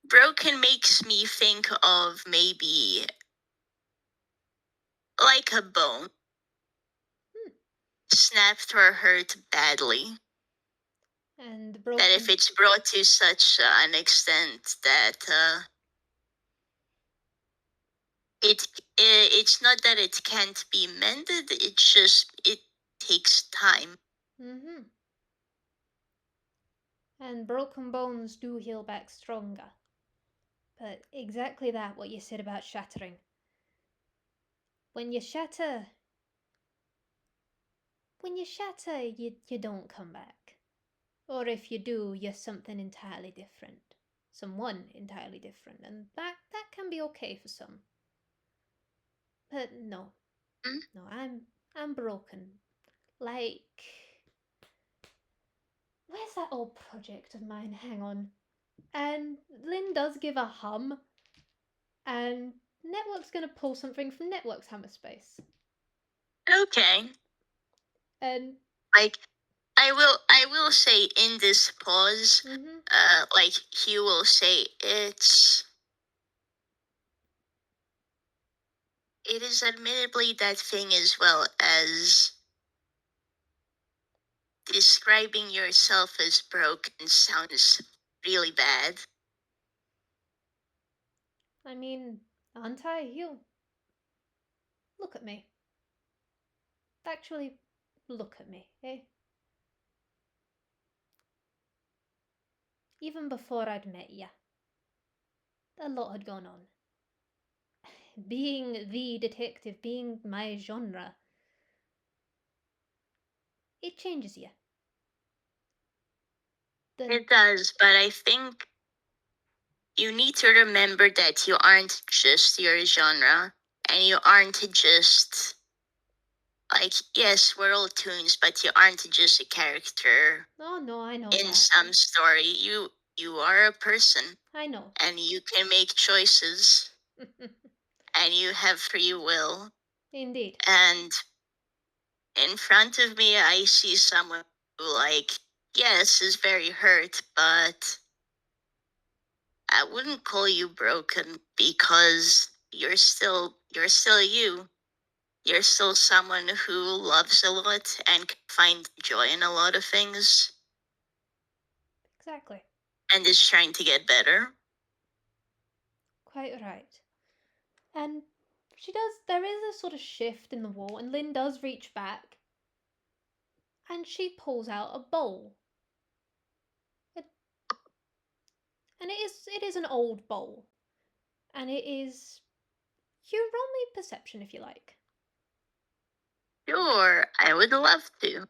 broken makes me think of maybe like a bone snapped or hurt badly. And broken. That if it's brought to such an extent that it's not that it can't be mended, it takes time. Mm-hmm. And broken bones do heal back stronger. But exactly that, what you said about shattering. When you shatter, you don't come back. Or if you do, you're something entirely different. Someone entirely different. And that can be okay for some. But no. No, I'm broken. Like, where's that old project of mine? Hang on. And Lynn does give a hum. And Network's gonna pull something from Network's Hammer Space. Okay. And like, I will say in this pause, like Hugh will say it is admittedly that thing as well as describing yourself as broken sounds really bad. I mean, Auntie, you look at me. Actually, look at me, eh? Even before I'd met ya, a lot had gone on. Being the detective, being my genre, it changes you. It does, but I think you need to remember that you aren't just your genre, and you aren't just like, yes, we're all toons, but you aren't just a character. Oh no, I know in that. some story. You are a person, I know. and you can make choices, and you have free will. Indeed. And in front of me, I see someone who, like, yes, is very hurt, but I wouldn't call you broken because you're still you. You're still someone who loves a lot and can find joy in a lot of things Exactly. and is trying to get better. Quite right. And there is a sort of shift in the wall, and Lynn does reach back and she pulls out a bowl. And it is an old bowl. And it is. You roll me perception if you like. Sure, I would love to.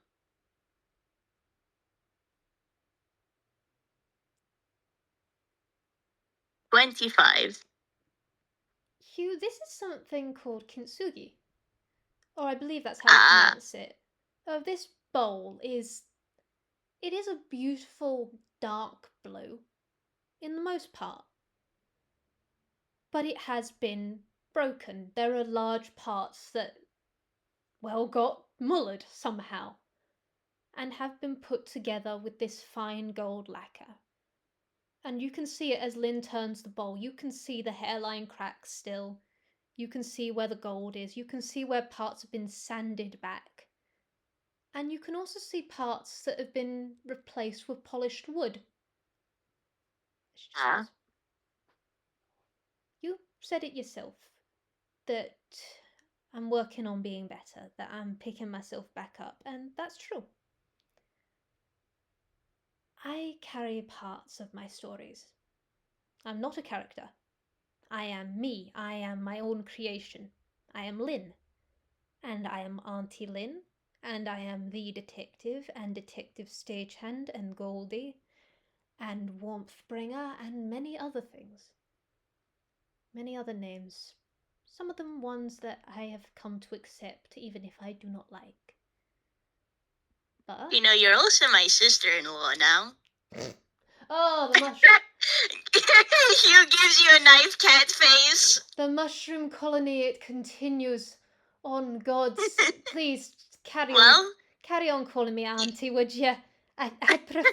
25. Hugh, this is something called kintsugi. Or I believe that's how you pronounce it. This bowl is. It is a beautiful dark blue, in the most part. But it has been broken. There are large parts that, well, got mullered somehow and have been put together with this fine gold lacquer. And you can see it as Lynn turns the bowl. You can see the hairline cracks still. You can see where the gold is. You can see where parts have been sanded back. And you can also see parts that have been replaced with polished wood. You said it yourself that I'm working on being better, that I'm picking myself back up, and that's true. I carry parts of my stories. I'm not a character. I am me. I am my own creation. I am Lynn. And I am Auntie Lynn. And I am the detective and Detective Stagehand and Goldie and Warmth Bringer and many other things. Many other names. Some of them ones that I have come to accept even if I do not like. But... You know, you're also my sister-in-law now. Oh, the mushroom. Hugh gives you a knife cat face. The mushroom colony, it continues. On God's... Please, carry on. Well? Carry on calling me Auntie, would you? I prefer...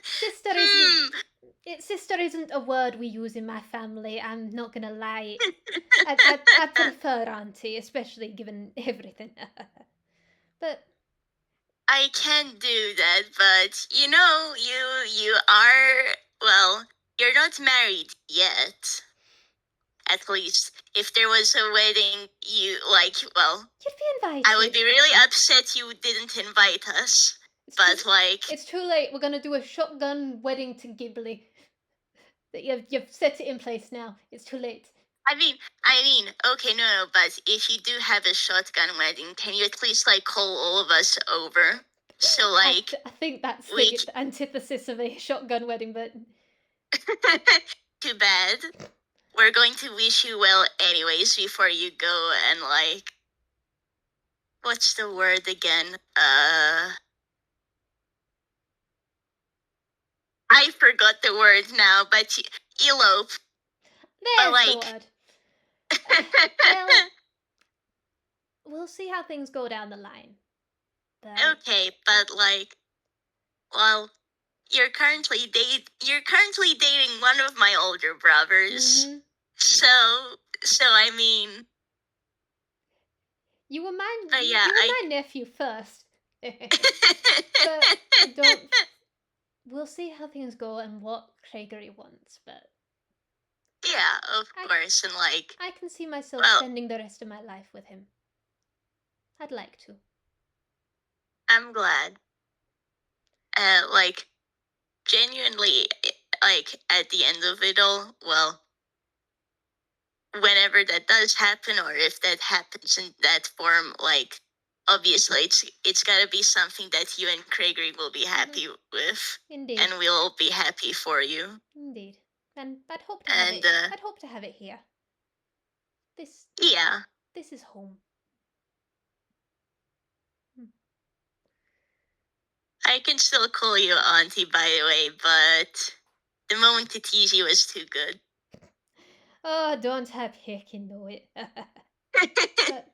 Sister isn't... Sister isn't a word we use in my family, I'm not gonna lie. I prefer Auntie, especially given everything. But... I can do that, but you know, you are, well, you're not married yet. At least, if there was a wedding, you, like, well... You'd be invited. I would be really upset you didn't invite us. It's too late. We're gonna do a shotgun wedding to Ghibli. You've set it in place now. It's too late. I mean, okay, no, but if you do have a shotgun wedding, can you at least, like, call all of us over? So, like... I think that's the antithesis of a shotgun wedding, but... Too bad. We're going to wish you well anyways before you go and, like... What's the word again? I forgot the word now, but elope. There's the word. Well, we'll see how things go down the line. But Okay, but like, well, you're currently dating one of my older brothers. mm-hmm. So I mean, You were my yeah, you were my nephew first. But don't. We'll see how things go and what Gregory wants. But yeah, of I course, and like, I can see myself well, spending the rest of my life with him. I'd like to. I'm glad. Like, genuinely, like at the end of it all, well, whenever that does happen, or if that happens in that form, like, obviously it's got to be something that you and Gregory will be happy with, Indeed. and we'll be happy for you. Indeed. And I'd hope to have And it. I'd hope to have it here. This yeah, this is home. I can still call you Auntie, by the way, but the moment to tease you was too good. Oh, don't have heckin' know it. But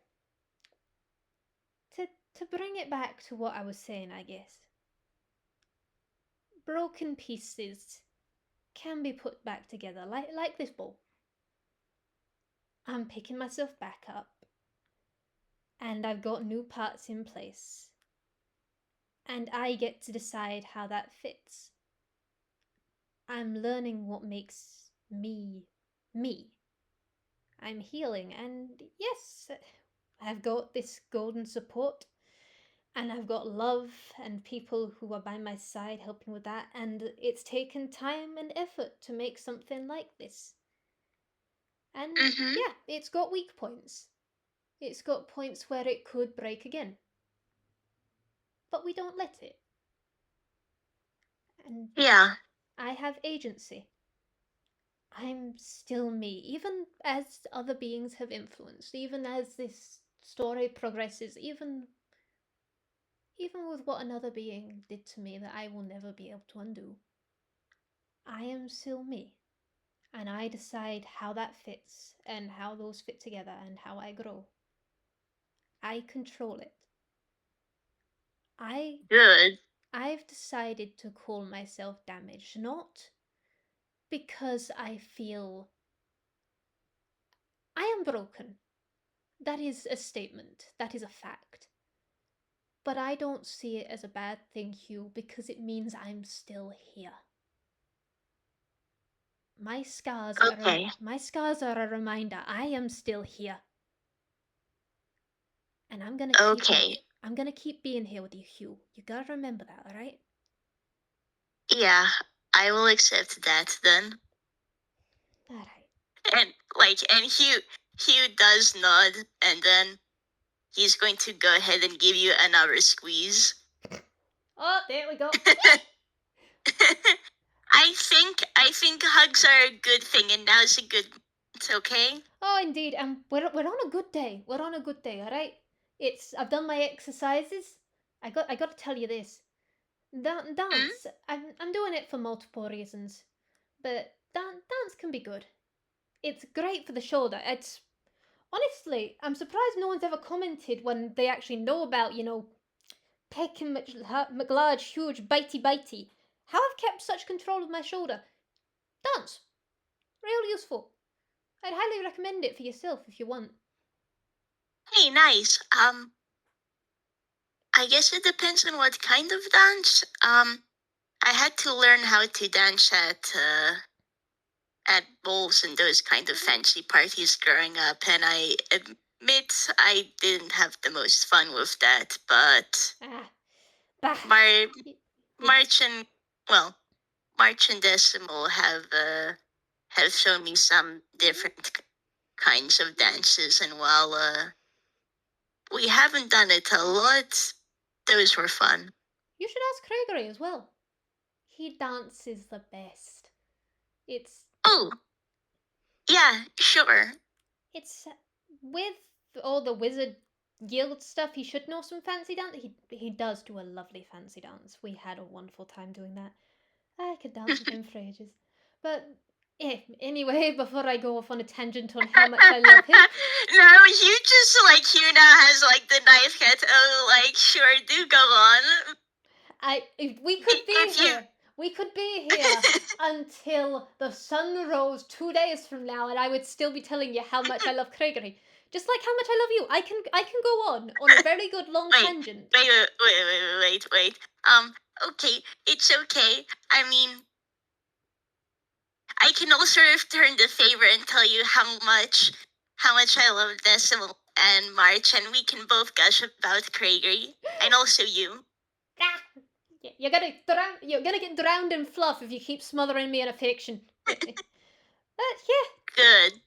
to bring it back to what I was saying, I guess. Broken pieces can be put back together, like this bowl. I'm picking myself back up, and I've got new parts in place. And I get to decide how that fits. I'm learning what makes me me. I'm healing, and yes, I've got this golden support, and I've got love and people who are by my side helping with that, and it's taken time and effort to make something like this. And Mm-hmm. yeah, it's got weak points. It's got points where it could break again. But we don't let it. And Yeah. I have agency. I'm still me, even as other beings have influenced, even as this story progresses, even with what another being did to me that I will never be able to undo. I am still me, and I decide how that fits and how those fit together and how I grow. I control it. Good. I've decided to call myself damaged, not because I feel I am broken. That is a statement, that is a fact. But I don't see it as a bad thing, Hugh, because it means I'm still here. My scars are a reminder I am still here. And I'm gonna keep being here with you, Hugh. You gotta remember that, alright? Yeah, I will accept that then. Alright. And Hugh does nod, and then he's going to go ahead and give you another squeeze. Oh, there we go. I think hugs are a good thing, and now's a good. It's okay. Oh, indeed. We're on a good day. We're on a good day, alright? I've done my exercises. I got to tell you this. Dance. I'm doing it for multiple reasons. But dance can be good. It's great for the shoulder. It's honestly, I'm surprised no one's ever commented when they actually know about, pecking McLarge, huge, bitey. How I've kept such control of my shoulder. Dance. Real useful. I'd highly recommend it for yourself if you want. Hey, nice. I guess it depends on what kind of dance. I had to learn how to dance at balls and those kind of fancy parties growing up, and I admit I didn't have the most fun with that. But Bah. Mar- March and well, March and Decimal have shown me some different kinds of dances, and while we haven't done it a lot, those were fun. You should ask Gregory as well. He dances the best. Oh, yeah, sure. It's with all the wizard guild stuff. He should know some fancy dance. He does do a lovely fancy dance. We had a wonderful time doing that. I could dance with him for ages. But anyway, before I go off on a tangent on how much I love him. No, you just like Hugh now has like the knife cat. Oh, like sure, do go on. If we could be If you here, we could be here until the sun rose 2 days from now, and I would still be telling you how much I love Gregory. Just like how much I love you. I can go on a very good long wait, tangent. wait. Okay, it's okay. I mean, I can also return the favor and tell you how much I love Decimal and March, and we can both gush about Gregory and also you. Ah, you're gonna get drowned in fluff if you keep smothering me in affection. But yeah. Good.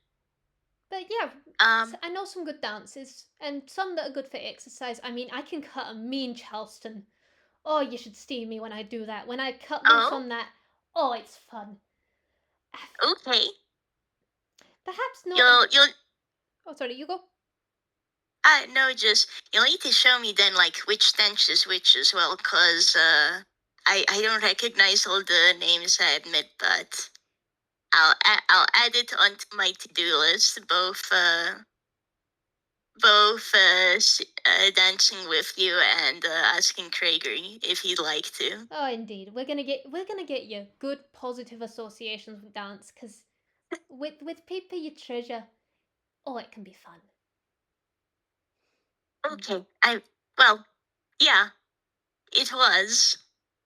But yeah, I know some good dances and some that are good for exercise. I mean, I can cut a mean Charleston. Oh, you should see me when I do that. When I cut loose on that, oh, it's fun. Okay. Perhaps not. You'll. Oh, sorry, you go. No, just you'll need to show me then, like which dance is which as well, cause I don't recognize all the names. I admit, but I'll add it onto my to-do list. Both dancing with you and asking Gregory if he'd like to. Oh, indeed, we're gonna get you good positive associations with dance, cause with people you treasure, oh, it can be fun. Okay, yeah, it was,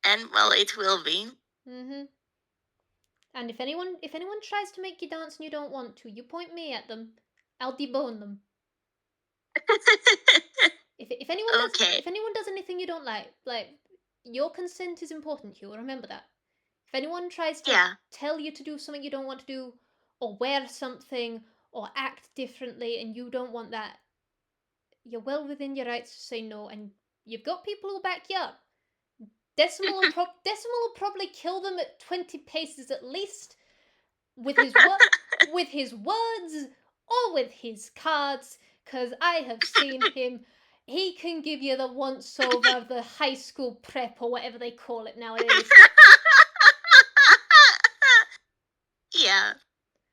and well, it will be. Mhm. And if anyone tries to make you dance and you don't want to, you point me at them. I'll debone them. If anyone does anything you don't like your consent is important, Hugh. Remember that. If anyone tries to tell you to do something you don't want to do, or wear something, or act differently, and you don't want that, you're well within your rights to say no, and you've got people who'll back you up. Decimal will probably kill them at 20 paces at least, with his words or with his cards, because I have seen him. He can give you the once over of the high school prep or whatever they call it nowadays. Yeah,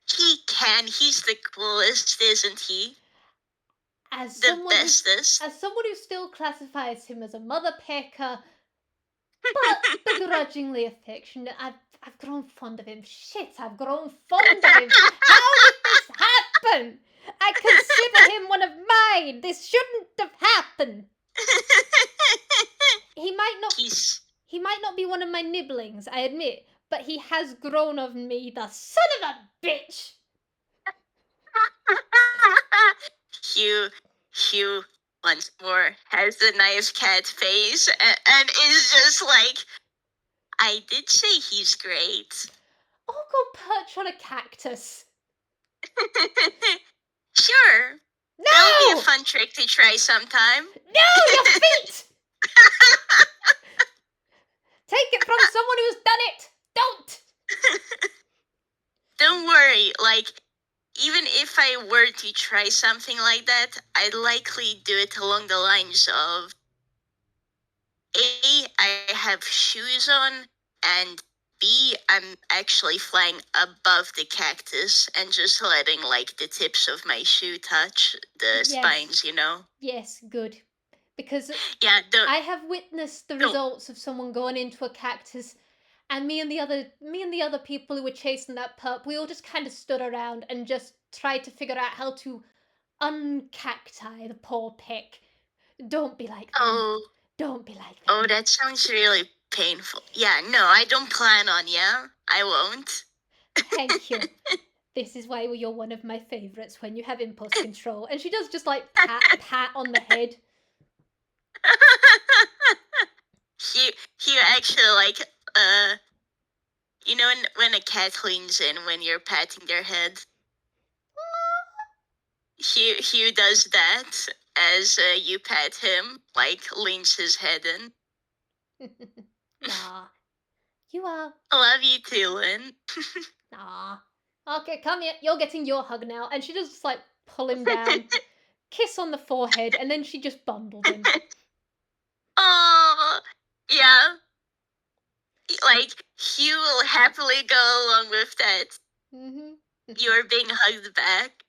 he can. He's the coolest, isn't he? As the someone bestest. As someone who still classifies him as a mother pecker, but begrudgingly affectionate, I've grown fond of him. Shit, I've grown fond of him. How did this happen? I consider him one of mine. This shouldn't have happened. He might not be one of my nibblings, I admit, but he has grown of me, the son of a bitch. Hugh once more has the knife cat face and is just like, I did say he's great. Oh, go perch on a cactus. Sure. No! That'll be a fun trick to try sometime. No, your feet! Take it from someone who's done it! Don't! Don't worry, like, even if I were to try something like that, I'd likely do it along the lines of A, I have shoes on, and B, I'm actually flying above the cactus and just letting like the tips of my shoe touch the spines, you know? Yes, good. Because I have witnessed the results of someone going into a cactus, and me and the other people who were chasing that pup, we all just kind of stood around and just tried to figure out how to uncacti the poor peck. Don't be like them. Don't be like them. Oh, that sounds really painful. Yeah, no, I don't plan on, yeah? I won't. Thank you. This is why you're one of my favorites, when you have impulse control. And she does just like pat on the head. He actually like you know when a cat leans in when you're patting their head. Hugh does that as you pat him, like leans his head in. Nah, you are. I love you too, Lynn. Nah. Okay, come here. You're getting your hug now. And she just like pull him down, kiss on the forehead, and then she just bundled him. Oh, yeah. Like, Hugh will happily go along with that. Mm-hmm. You're being hugged back.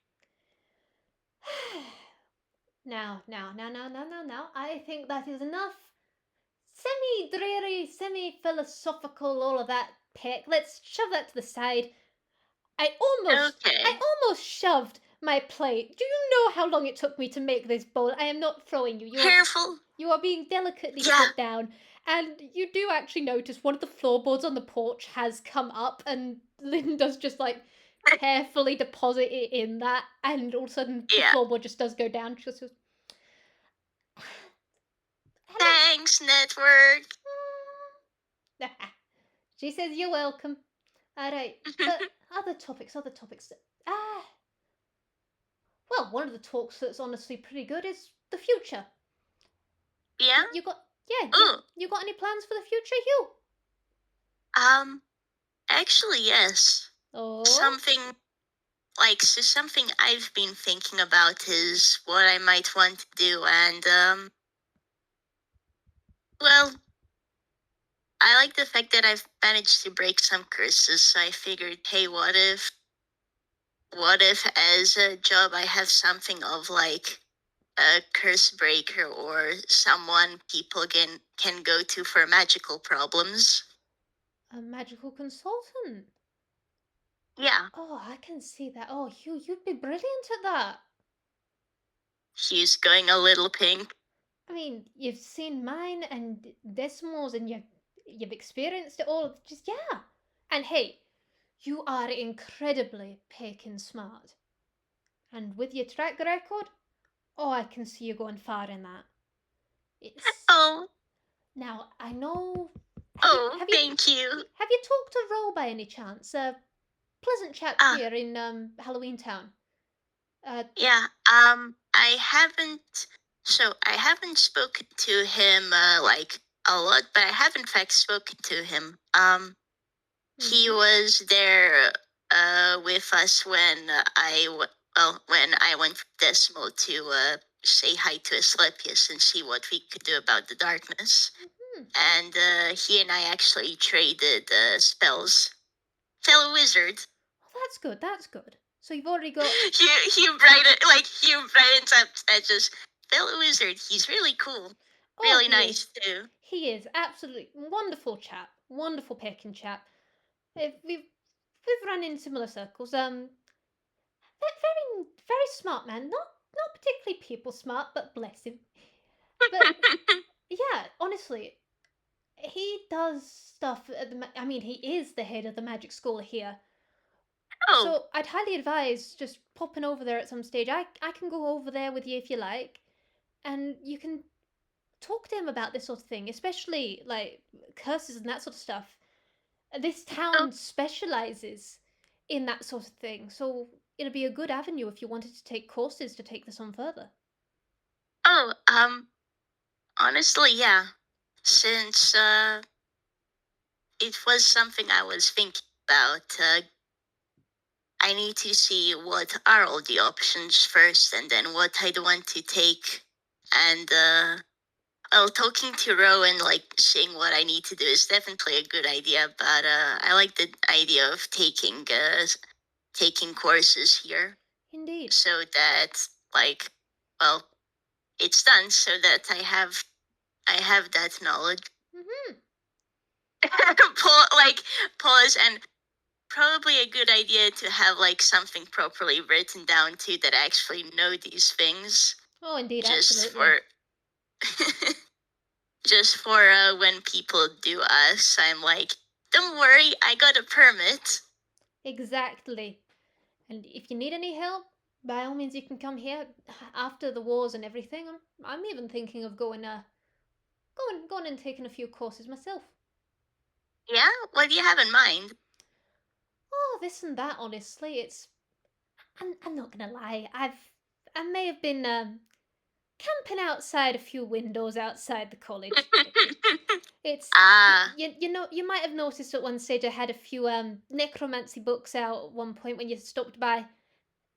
Now. I think that is enough. Semi-dreary, semi-philosophical, all of that pick. Let's shove that to the side. I Okay. almost shoved my plate. Do you know how long it took me to make this bowl? I am not throwing you. Careful. You are being delicately Yeah. put down. And you do actually notice one of the floorboards on the porch has come up, and Linda's just like carefully deposit it in that, and all of a sudden the Yeah. floorboard just does go down. She just goes, Thanks, network. she says, "You're welcome." All right, but other topics. Ah, well, one of the talks that's honestly pretty good is the future. Yeah. You got, yeah, Ooh. you got any plans for the future, Hugh? Um. Actually, yes. Oh, Something I've been thinking about is what I might want to do, and well, I like the fact that I've managed to break some curses. So I figured, hey, what if as a job I have something of like a curse breaker or someone people can go to for magical problems. a magical consultant. Yeah, Oh, I can see that. Oh, Hugh, you'd be brilliant at that. she's going a little pink. I mean, you've seen mine and Decimal's, and you've experienced it all. Just yeah. And hey, you are incredibly peckin' smart. And with your track record, oh, I can see you going far in that. It's Oh, now I know. oh, thank you. Have you talked to Ro by any chance? A pleasant chap Ah, here in Halloween Town. yeah. I haven't. So I haven't spoken to him like a lot, but I have in fact spoken to him. He Mhm. was there with us when when I went to Decimal to say hi to Asclepius and see what we could do about the darkness. Mhm. And he and I actually traded spells. Fellow wizard. Oh, that's good. That's good. So you've already got. He brightens up and just fellow wizard. He's really cool, Oh, really he nice is. too. He is absolutely wonderful chap. Wonderful pecking chap. We've run in similar circles. Very smart man. Not particularly people smart, but bless him. But yeah, honestly, he does stuff at the. I mean, he is the head of the magic school here. Oh, So I'd highly advise just popping over there at some stage. I can go over there with you if you like, and you can talk to him about this sort of thing, especially like curses and that sort of stuff. This oh, town specializes in that sort of thing, so it'll be a good avenue if you wanted to take courses to take this on further. oh. Honestly, yeah. Since it was something I was thinking about. I need to see what are all the options first, and then what I'd want to take. And talking to Rowan, like seeing what I need to do, is definitely a good idea. But I like the idea of taking courses here, Indeed. so that like, well, it's done, so that I have that knowledge. Mm-hmm. Pause and probably a good idea to have like something properly written down too that actually know these things Oh, indeed, just absolutely. for just for when people do us, I'm like, don't worry, I got a permit. Exactly. And if you need any help, by all means, you can come here after the wars and everything. I'm even thinking of going and taking a few courses myself. Yeah, what do you have in mind? Oh, this and that. Honestly, I'm not gonna lie. I may have been camping outside a few windows outside the college. It's Ah, you know, you might have noticed at one stage I had a few necromancy books out at one point when you stopped by.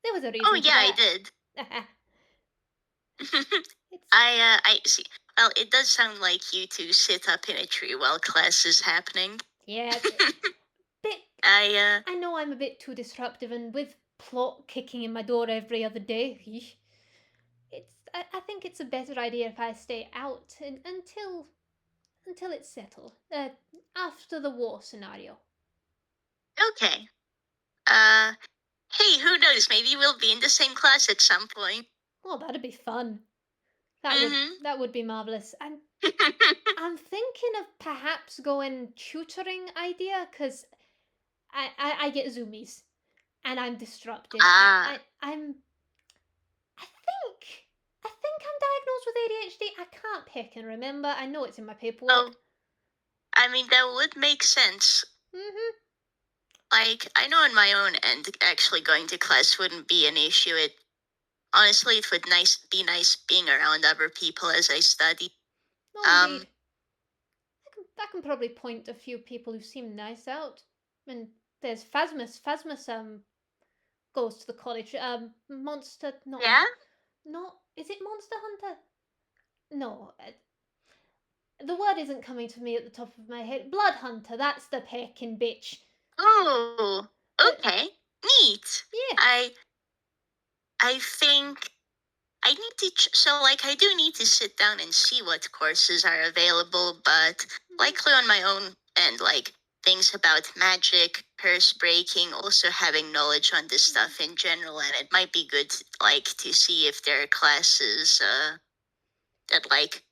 There was a oh reason for yeah, I that. did. It's I see. Well, it does sound like you two sit up in a tree while class is happening. yeah, bit. I I know I'm a bit too disruptive, and with plot kicking in my door every other day, it's. I think it's a better idea if I stay out until it's settled. After the war scenario. Okay. Uh, hey, who knows? Maybe we'll be in the same class at some point. Oh, that'd be fun. Mm-hmm. That would be marvelous. I'm thinking of perhaps going tutoring idea because I get zoomies and I'm disrupted. Ah. I think I'm diagnosed with ADHD. I can't pick and remember. I know it's in my paperwork. Oh, I mean, that would make sense. Mhm. Like, I know on my own end, actually going to class wouldn't be an issue. Honestly, it would be nice being around other people as I study. No, Um, indeed. I can probably point a few people who seem nice out. And there's Phasmus. Phasmus goes to the college. Monster, yeah? not is it Monster Hunter? No, the word isn't coming to me at the top of my head. Blood Hunter. That's the pecking bitch. Oh, But okay. Neat. yeah. I I think I need to so like I do need to sit down and see what courses are available, but likely on my own end, like things about magic, curse breaking, also having knowledge on this stuff in general, and it might be good like to see if there are classes that like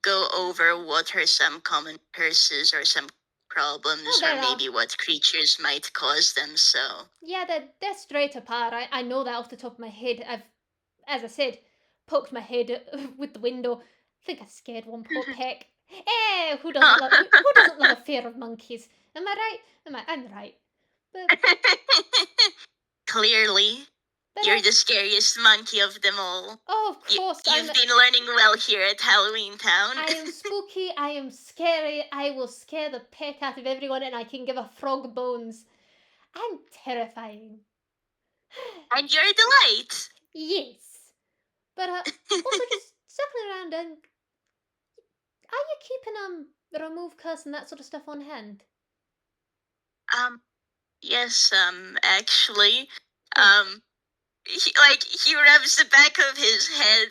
go over what are some common curses or some Oh, problems or there are. maybe what creatures might cause them. So Yeah, they're straight apart. I know that off the top of my head. As I said, poked my head with the window. I think I scared one poor peck. Who doesn't love a fear of monkeys? Am I right? I'm right. But clearly, but you're the scariest monkey of them all. oh, of course You've been learning well here at Halloween Town. I am spooky. I am scary. I will scare the peck out of everyone, and I can give a frog bones. I'm terrifying. And you're a delight. Yes, but also just circling around. And are you keeping remove curse and that sort of stuff on hand? Um, yes, actually, Good. he rubs the back of his head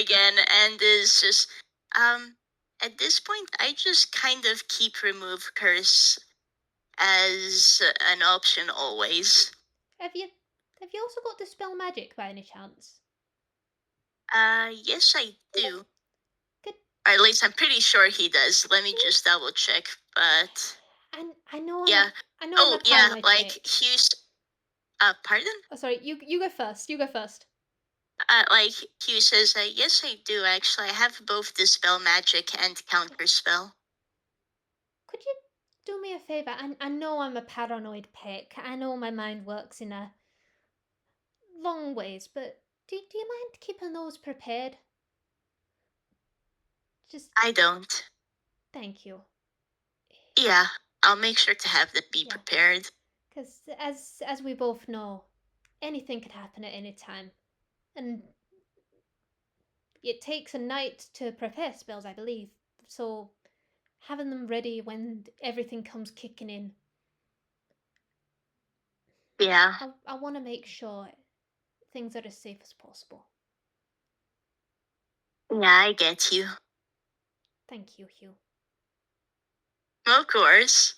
again and is just, um, at this point, I just kind of keep remove curse as an option always. Have you have you also got dispel magic by any chance? Yes, I do. Good. Or at least I'm pretty sure he does. Let me just double check. But And yeah. I know I'm a Oh, yeah, paranoid like peck. Hugh's. Pardon? Oh, sorry. You go first. You go first. Like Hugh says, yes, I do actually. I have both dispel magic and counter spell. Could you do me a favor? I know I'm a paranoid peck. I know my mind works in a long ways, but do you mind keeping those prepared? Just I don't. thank you. Yeah, I'll make sure to have them be Yeah, prepared. because as we both know, anything could happen at any time, and it takes a night to prepare spells, I believe. So having them ready when everything comes kicking in, Yeah, I want to make sure things are as safe as possible. yeah, I get you. Thank you, Hugh. Of course.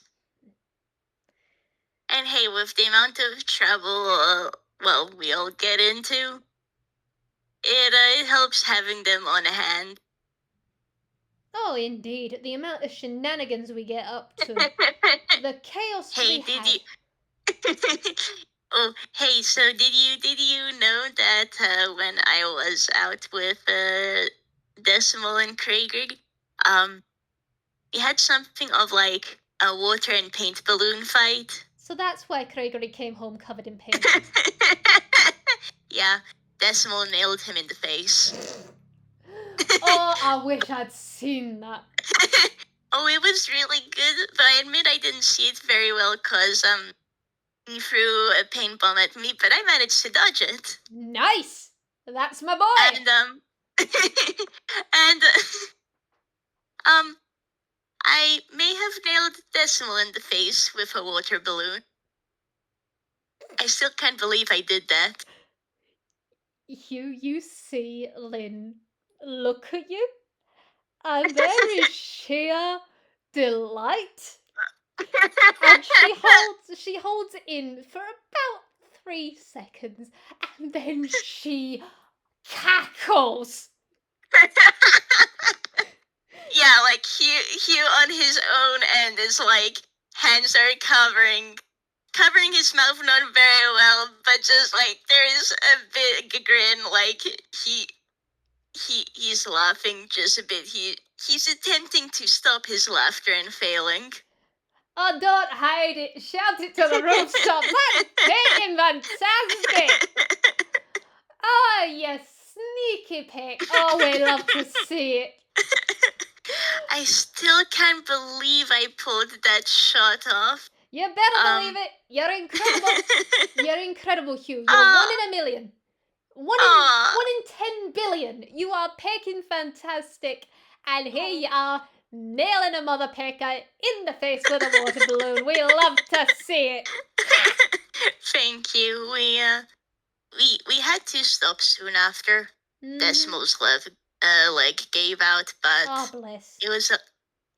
And hey, with the amount of trouble, well, we all get into, it helps having them on hand. Oh, indeed, the amount of shenanigans we get up to, the chaos Hey, we did have. you? Oh, hey, so did you know that when I was out with Decimal and Krager, um, we had something of like a water and paint balloon fight. So that's why Gregory came home covered in paint. Yeah, Decimal nailed him in the face. Oh, I wish I'd seen that. Oh, it was really good, but I admit I didn't see it very well because he threw a paint bomb at me, but I managed to dodge it. Nice! That's my boy! And and um I may have nailed Decimal in the face with a water balloon. I still can't believe I did that. Hugh, you see Lynn look at you, and there is sheer delight. And she holds in for about 3 seconds, and then she cackles. Yeah, like Hugh on his own end is like hands are covering his mouth not very well, but just like there is a big grin, like he's laughing just a bit. He's attempting to stop his laughter and failing. Oh, don't hide it. Shout it to the rooftops. That's fucking fantastic. Oh, you sneaky pig. Oh, we love to see it. I still can't believe I pulled that shot off. You better believe it. You're incredible. You're incredible, Hugh. You're one in a million. One in 10 billion. You are pecking fantastic. And here you are, nailing a mother pecker in the face with a water balloon. We love to see it. Thank you. We had to stop soon after Decimal's leg gave out, but oh, bless. it was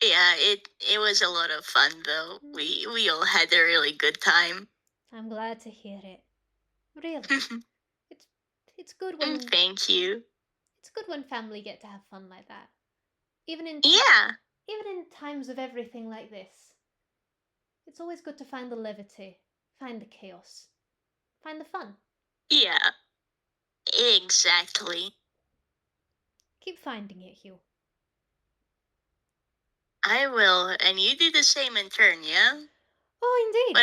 it was a lot of fun though. We all had a really good time. I'm glad to hear it. Really, it's good when thank you. It's good when family get to have fun like that. Even in times of everything like this. It's always good to find the levity, find the chaos, find the fun. Yeah. Exactly. Keep finding it, Hugh. I will, and you do the same in turn, yeah? Oh, indeed.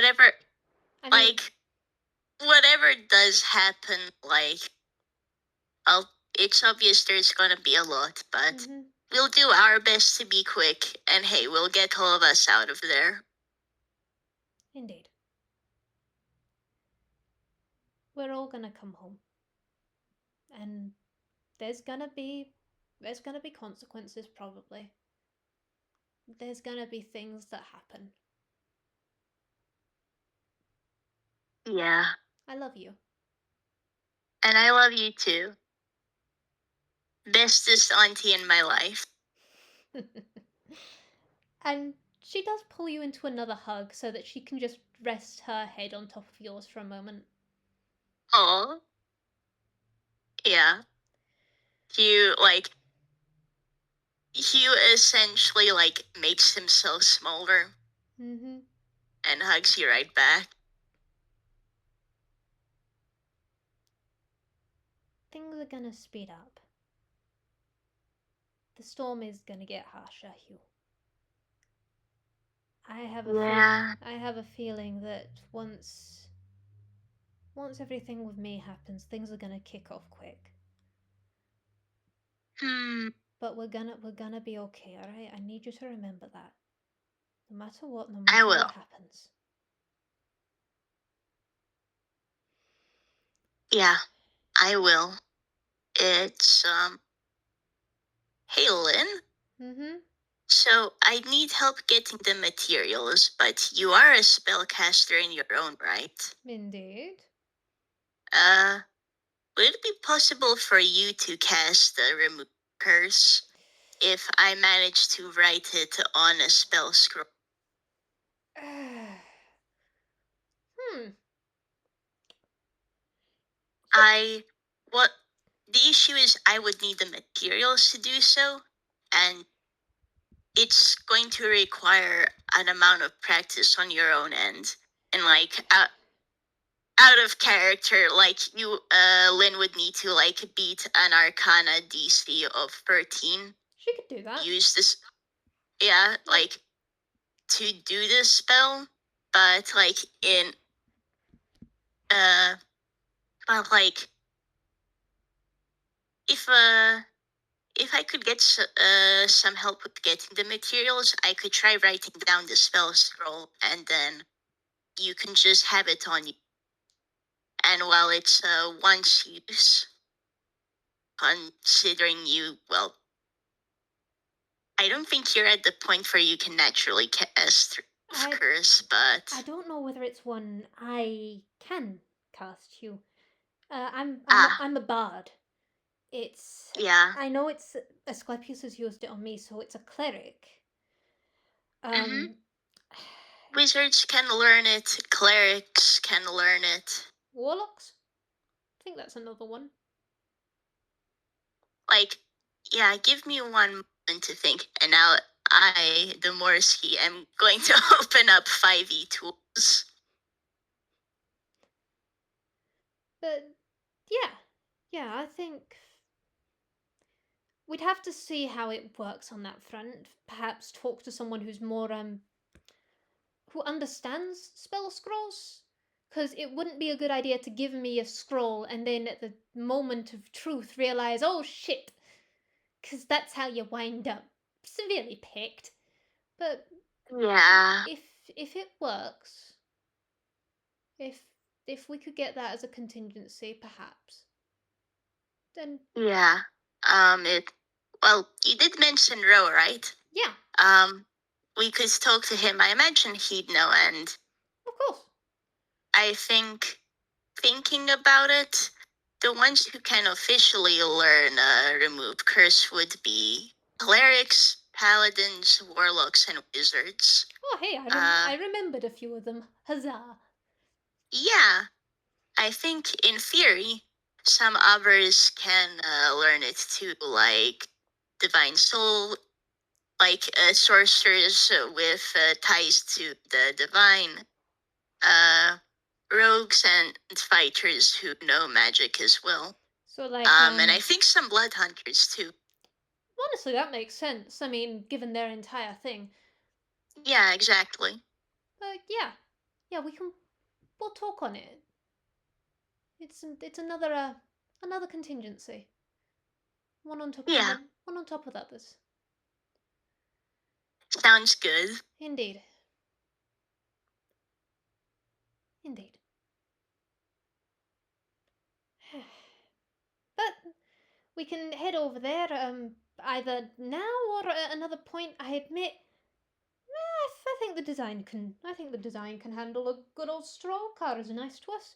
Whatever does happen, it's obvious there's gonna be a lot, but we'll do our best to be quick, and hey, we'll get all of us out of there. Indeed. We're all gonna come home. And there's gonna be consequences, probably. There's gonna be things that happen. Yeah. I love you. And I love you too. Bestest auntie in my life. And she does pull you into another hug so that she can just rest her head on top of yours for a moment. Oh. Yeah. Hugh essentially makes himself smaller. And hugs you right back. Things are gonna speed up. The storm is gonna get harsher, Hugh. I have a feeling that once everything with me happens, things are gonna kick off quick. But we're gonna be okay, alright? I need you to remember that. No matter what what happens. Yeah, I will. It's hey Lynn. So I need help getting the materials, but you are a spellcaster in your own right. Indeed. Would it be possible for you to cast the remove curse if I manage to write it on a spell scroll? The issue is I would need the materials to do so, and it's going to require an amount of practice on your own end. And out of character, you, Lynn would need to beat an Arcana DC of 13. She could do that. Use this, to do this spell, but if I could get some help with getting the materials, I could try writing down the spell scroll, and then you can just have it on you. And while it's once use, considering you, well, I don't think you're at the point where you can naturally cast curse, but I don't know whether it's one I can cast, Hugh. I'm a bard. It's. Yeah. I know it's. Asclepius has used it on me, so it's a cleric. Mm-hmm. Um. Wizards can learn it. Clerics can learn it. Warlocks? I think that's another one. Like, yeah, give me one moment to think. And now I, the Morski, am going to open up 5e tools. But yeah. Yeah, I think we'd have to see how it works on that front. Perhaps talk to someone who's more who understands spell scrolls. Because it wouldn't be a good idea to give me a scroll and then at the moment of truth realize, oh shit, because that's how you wind up severely picked. But Yeah. if it works, if we could get that as a contingency, perhaps, then Yeah. Well, you did mention Ro, right? yeah, We could talk to him. I imagine he'd know, and of course. I think thinking about it, the ones who can officially learn remove curse would be clerics, paladins, warlocks, and wizards. Oh hey, I remembered a few of them. Huzzah! Yeah, I think in theory, some others can learn it too, like divine soul, like sorcerers with ties to the divine, rogues and fighters who know magic as well. So like And I think some blood hunters too. honestly, that makes sense. I mean, given their entire thing. Yeah, exactly. But yeah, we'll talk on it. It's another contingency. One on top of Yeah, one on top of the others. sounds good. Indeed. Indeed. But we can head over there either now or at another point. I admit, I think the design can. I think the design can handle a good old stroll car. Is nice to us.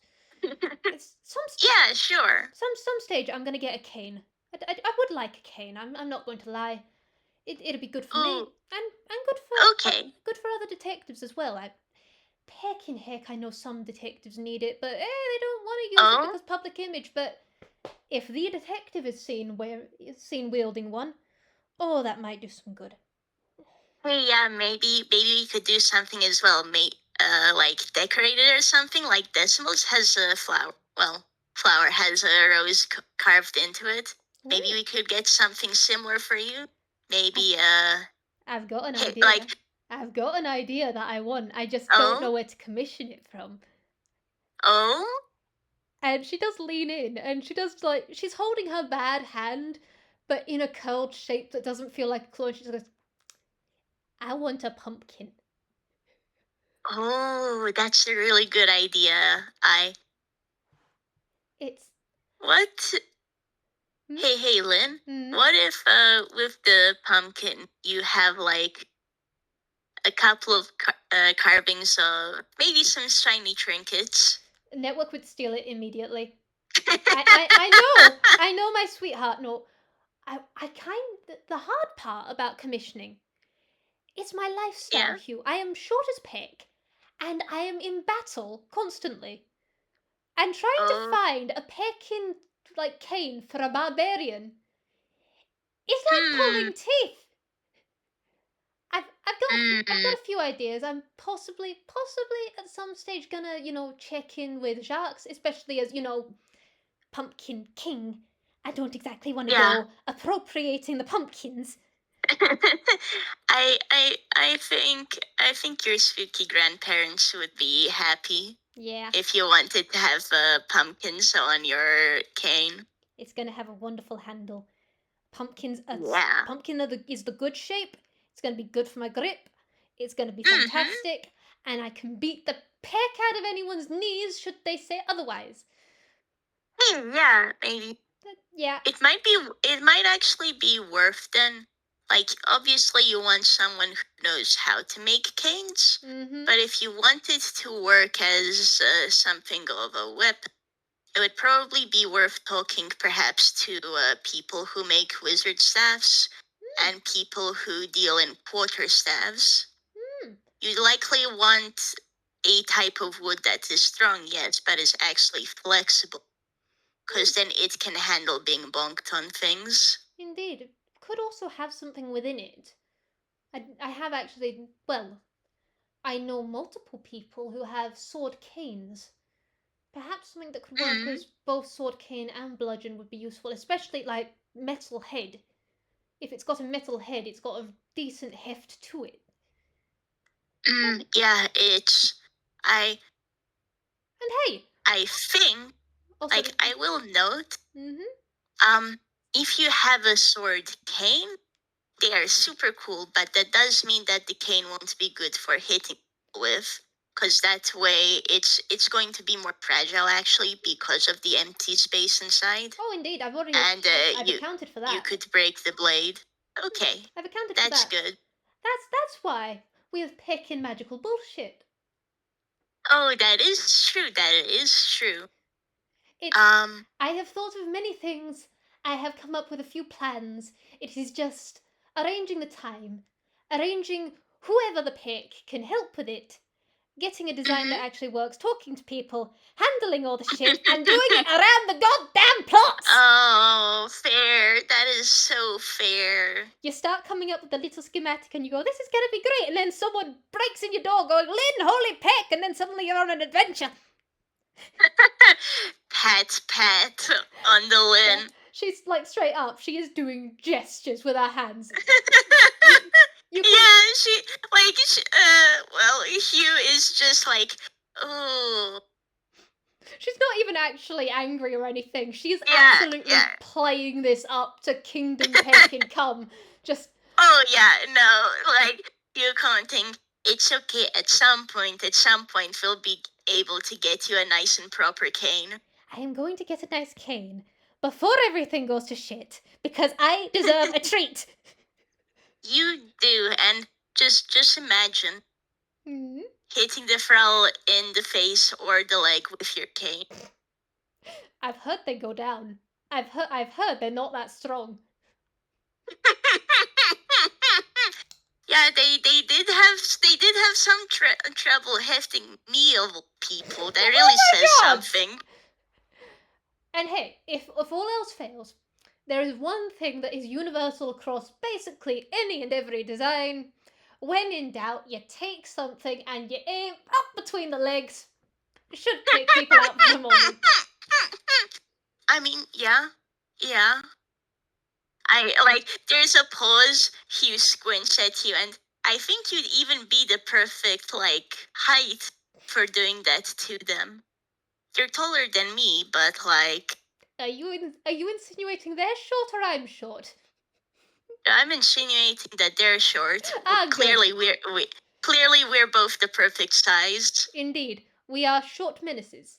It's Yeah, sure. some stage. I'm gonna get a cane. I would like a cane. I'm not going to lie. It'd be good for me Ooh, and okay. good for other detectives as well. Pecking heck, I know some detectives need it, but they don't want to use it Oh, because public image. But if the detective is seen wielding one, oh, that might do some good. hey, yeah, maybe we could do something as well. Like decorate it or something. Like Decimals has a flower. Well, flower has a rose carved into it. Maybe Ooh, we could get something similar for you. Maybe I've got an hey, idea. I've got an idea that I want. I just don't know oh, where to commission it from. oh, And she does lean in, and she does like she's holding her bad hand, but in a curled shape that doesn't feel like a claw. She just goes, "I want a pumpkin." oh, that's a really good idea. It's What? hmm? Hey, Lynn. Hmm? What if with the pumpkin you have like a couple of carvings of maybe some shiny trinkets? Network would steal it immediately. I know, my sweetheart. No, I the hard part about commissioning. It's my lifestyle, Yeah. Hugh. I am short as pick, and I am in battle constantly. And trying to Oh. find a Pekin like cane for a barbarian is like Hmm. pulling teeth. I've got Hmm. a few ideas. I'm possibly at some stage gonna check in with Jacques, especially as Pumpkin King. I don't exactly want to Yeah. go appropriating the pumpkins. I think your spooky grandparents would be happy Yeah, if you wanted to have pumpkins on your cane. it's gonna have a wonderful handle. Yeah. Is the good shape. It's gonna be good for my grip. It's gonna be Mm-hmm. fantastic, and I can beat the peck out of anyone's knees should they say otherwise. Yeah, maybe. But yeah. It might actually be worth then. Like, obviously, you want someone who knows how to make canes, Mm-hmm. but if you want it to work as something of a weapon, It would probably be worth talking perhaps to people who make wizard staffs and people who deal in quarter staffs. You'd likely want a type of wood that is strong, yes, but is actually flexible. Because then it can handle being bonked on things. Indeed, it could also have something within it. I have actually, well, I know multiple people who have sword canes. Perhaps something that could work Mm, as both sword cane and bludgeon would be useful, especially like metal head. If it's got a metal head, it's got a decent heft to it. yeah, it's. I And hey, I think, also, like, I will note, mm-hmm. if you have a sword cane, they are super cool, but that does mean that the cane won't be good for hitting with, because that way it's going to be more fragile actually because of the empty space inside, Oh, indeed, I've already and I've accounted for that. you could break the blade. Okay, I've accounted for that's that. good. That's why we have picking magical bullshit. Oh, that is true. That is true. It's Um, I have thought of many things. I have come up with a few plans. It is just arranging the time, arranging whoever the pick can help with it, getting a design that actually works, talking to people, handling all the shit, and doing it around the goddamn plots! Oh, fair. That is so fair. You start coming up with a little schematic and you go, this is gonna be great, and then someone breaks in your door going, Lynn, holy peck, and then suddenly you're on an adventure. Pat, pat on the Yeah. lin. She's like straight up, she is doing gestures with her hands. You can... Yeah, well, Hugh is just like, oh. She's not even actually angry or anything. She's Yeah, absolutely yeah. playing this up to Kingdom Peck and come. Just... Oh, yeah, no, like, Hugh commenting, it's okay, at some point, we'll be able to get you a nice and proper cane. I am going to get a nice cane before everything goes to shit, because I deserve a treat. You do, and just imagine Mm-hmm. hitting the frau in the face or the leg with your cane. I've heard they go down. I've heard they're not that strong. Yeah, they did have some trouble hefting me of people. That really says God! something. And hey, if all else fails, there is one thing that is universal across basically any and every design. When in doubt, you take something and you aim up between the legs. It should take people out for the moment. I mean, yeah. There's a pause, Hugh squints at you, and I think you'd even be the perfect, like, height for doing that to them. You're taller than me, but, like... Are you insinuating they're short or I'm short? I'm insinuating that they're short. Good. Clearly, we're both the perfect size. Indeed, we are short menaces.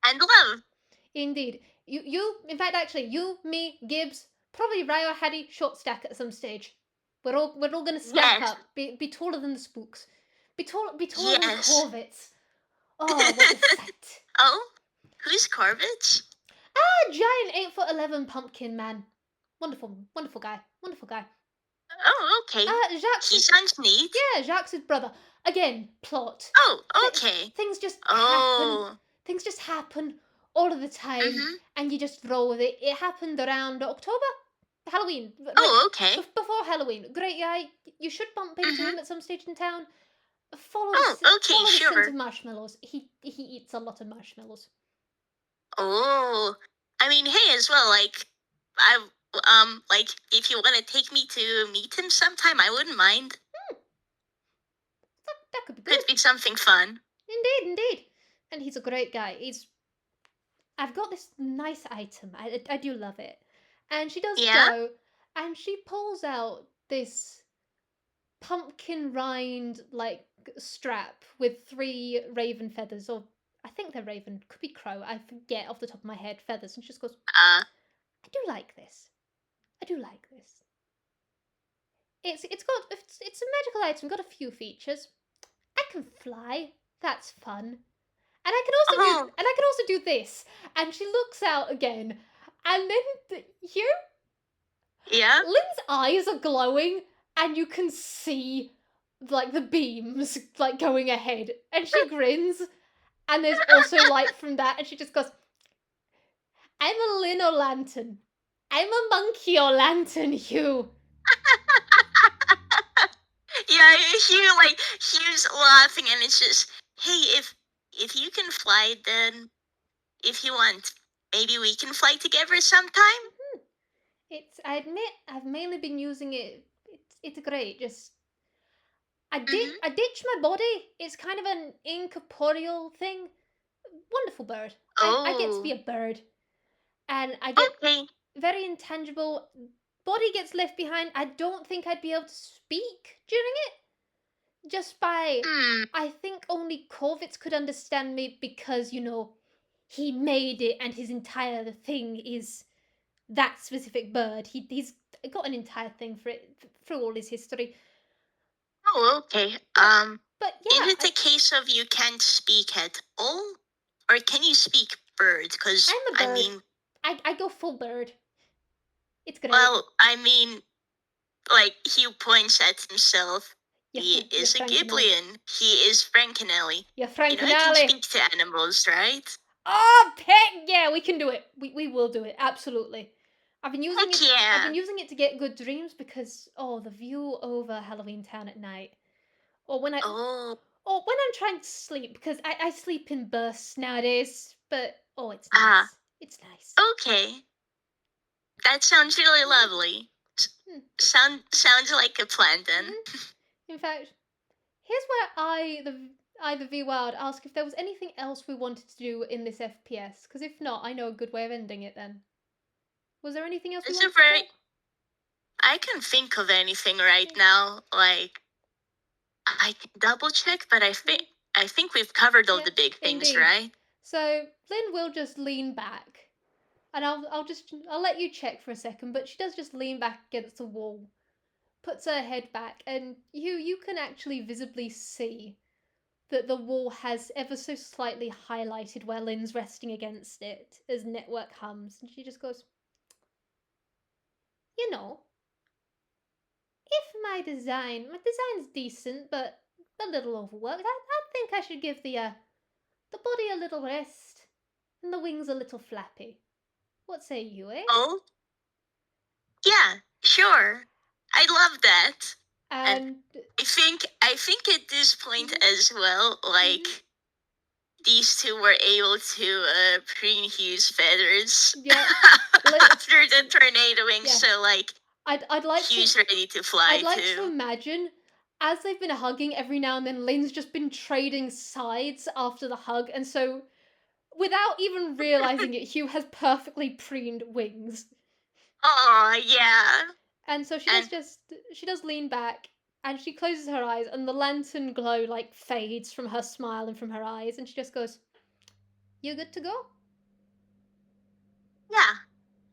And love. Indeed. In fact, actually, you, me, Gibbs, probably Ryo Hattie, short stack at some stage. We're all gonna stack Yes. up, be taller than the spooks, be taller than Yes. Corvets. Oh, what a sight! Oh, who's Corvitz? Giant 8'11" pumpkin man. Wonderful, wonderful guy, wonderful guy. Oh, okay. Jacques. He sounds neat. Yeah, Jacques' brother. Again, plot. Oh, okay. Things just happen. Things just happen all of the time, and you just roll with it. It happened around October, Halloween. Oh, okay. Before Halloween. Great guy. You should bump into him at some stage in town. Follow okay, the sure. scent of marshmallows. He eats a lot of marshmallows. Oh, I mean, hey, as well, like, if you want to take me to meet him sometime, I wouldn't mind. That could be good. Could be something fun. Indeed. And he's a great guy. I've got this nice item. I do love it. And she does go, and she pulls out this pumpkin rind like strap with 3 raven feathers, or I think they're raven, could be crow. I forget off the top of my head. Feathers, and she just goes, I do like this. It's a magical item. Got a few features. I can fly. That's fun. And I can also Oh. do this. And she looks out again, and then Hugh, Yeah. Lynn's eyes are glowing, and you can see like the beams like going ahead, and she grins, and there's also light from that, and she just goes, "I'm a Lynn O'Lantern. I'm a monkey O'Lantern, Hugh." Yeah, Hugh's laughing, and it's just, hey, if you can fly, then if you want, maybe we can fly together sometime. I admit, I've mainly been using it. It's great. Just I Mm-hmm. ditch my body. It's kind of an incorporeal thing. Wonderful bird. I get to be Oh, a bird, and I get okay. very intangible. Body gets left behind. I don't think I'd be able to speak during it. Just by, Hmm. I think only Corvitz could understand me because he made it, and his entire thing is that specific bird. He's got an entire thing for it through all his history. Oh, okay. But Is yeah, it a case of you can't speak at all, or can you speak bird? Because I'm a I bird. mean, I go full bird. It's great. well, I mean, like Hugh points at himself. He You're is a Frankenelli. Giblian. He is Frankenelli. You're He can Frankenelli. speak to animals, right? Oh, heck yeah, we can do it. We will do it. Absolutely. I've been using Heck it. I've yeah. been using it to get good dreams because the view over Halloween Town at night, or when Oh. I'm trying to sleep, because I sleep in bursts nowadays. But it's Ah. nice. It's nice. Okay. That sounds really lovely. Hmm. Sounds like a plan then. In fact, here's where the Vwild ask if there was anything else we wanted to do in this FPS. Because if not, I know a good way of ending it. Then, was there anything else we It's a wanted to very. talk? I can't think of anything right now. Like, I can double check, but I think we've covered all Yeah, the big things, indeed. right? So Lynn will just lean back, and I'll let you check for a second. But she does just lean back against the wall, puts her head back, and you can actually visibly see that the wall has ever so slightly highlighted where Lynn's resting against it as network hums, and she just goes, "You know, if my design's decent, but a little overworked, I think I should give the body a little rest and the wings a little flappy. What say you, eh?" Oh, yeah, sure. I love that. And And I think at this point as well, like these two were able to preen Hugh's feathers yeah, after the tornadoing, yeah. so like I'd like Hugh's to ready to fly I'd like to too. imagine as they've been hugging every now and then, Lynn's just been trading sides after the hug, and so without even realizing it, Hugh has perfectly preened wings. Oh yeah. And so And she does lean back, and she closes her eyes, and the lantern glow like fades from her smile and from her eyes, and she just goes, "You good to go?" yeah,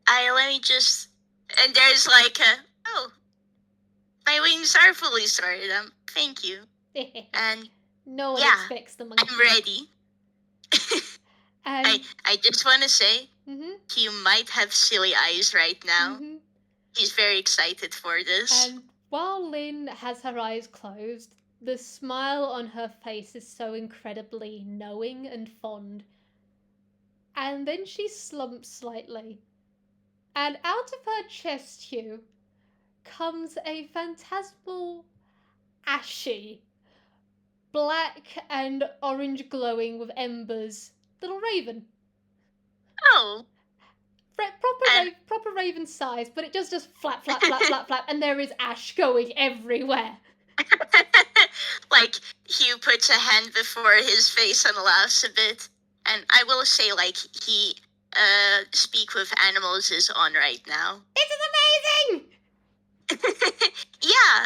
I let me just and there's like a oh, my wings are fully sorted. Thank you. And No one yeah, expects the monkey. I'm ready. And I just want to say mhm, he might have silly eyes right now. mhm. He's very excited for this. And while Lynn has her eyes closed, the smile on her face is so incredibly knowing and fond. And then she slumps slightly, and out of her chest, Hugh, comes a phantasmal, ashy, black and orange glowing with embers little raven. Oh, and Proper raven size, but it does just flap, flap, flap, flap, flap, and there is ash going everywhere. like Hugh puts a hand before his face and laughs a bit. And I will say, like, he speak with animals is on right now. This is amazing! Yeah,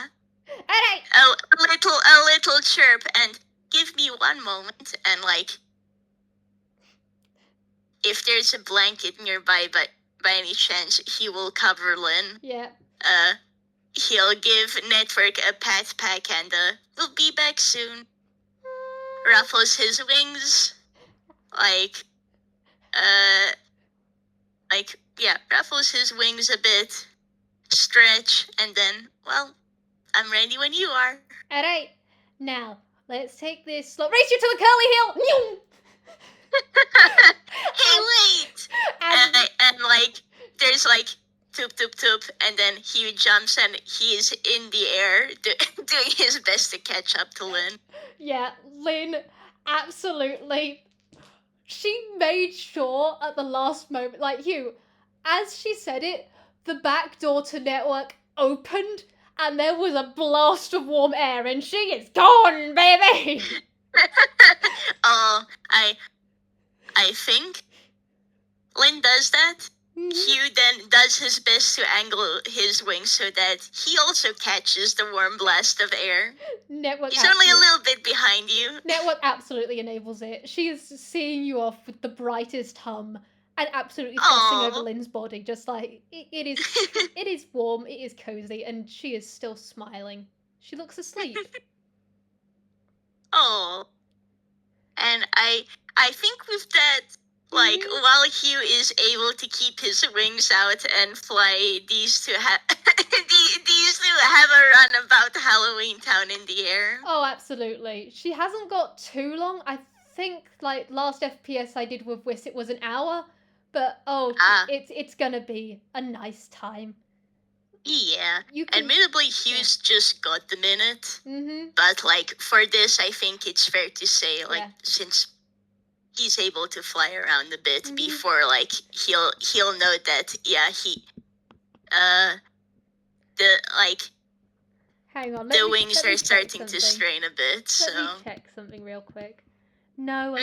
Alright! a little chirp, and give me one moment, and like, if there's a blanket nearby, but by any chance, he will cover Lynn. Yeah. He'll give Network a pat pack, and we'll be back soon. Ruffles his wings. like, ruffles his wings a bit, stretch, and then, well, I'm ready when you are. Alright, now, let's take this slow. Race you to the curly hill! Hey, wait! And like, there's like, toop, toop, toop, and then Hugh jumps and he's in the air doing his best to catch up to Lynn. Yeah, Lynn, absolutely. She made sure at the last moment, like Hugh, as she said it, the back door to Network opened and there was a blast of warm air and she is gone, baby! Oh, I think Lynn does that. Hugh then does his best to angle his wings so that he also catches the warm blast of air. Network He's only a little bit behind you. Network absolutely enables it. She is seeing you off with the brightest hum and absolutely fussing over Lynn's body, just like it is. It is warm, it is cozy, and she is still smiling. She looks asleep. Oh, and I think with that, like, while Hugh is able to keep his wings out and fly, these two have a run about Halloween Town in the air. Oh, absolutely. She hasn't got too long. I think like last FPS I did with Whis, it was an hour, but it's gonna be a nice time. Yeah, admittedly, Hugh's just got the minute. But like for this, I think it's fair to say, like, since he's able to fly around a bit before, like, he'll know that hang on, the wings are starting to strain a bit. So let me check something real quick. No,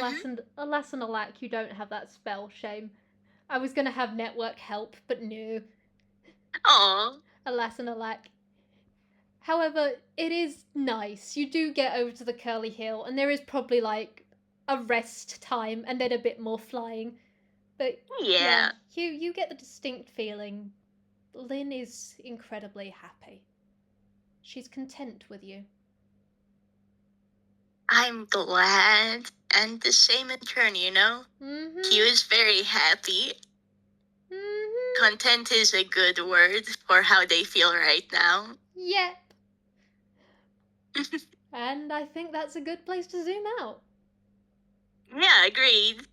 alas and alack, you don't have that spell. Shame. I was gonna have Network help, but no. Aww. Alas and alack. However, it is nice. You do get over to the curly hill, and there is probably like a rest time and then a bit more flying. But yeah, you get the distinct feeling Lynn is incredibly happy. She's content with you. I'm glad, and the same in turn, you know? He was very happy. Content is a good word for how they feel right now. Yep. And I think that's a good place to zoom out. Yeah, agreed.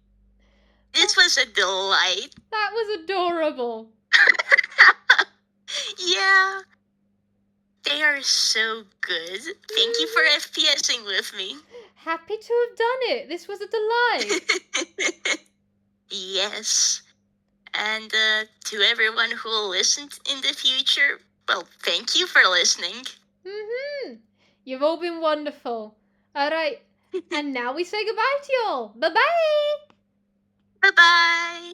This was a delight. That was adorable. Yeah. They are so good. Thank you for FPSing with me. Happy to have done it. This was a delight. Yes. And to everyone who will listen in the future, well, thank you for listening. You've all been wonderful. All right. And now we say goodbye to y'all. Bye-bye. Bye-bye.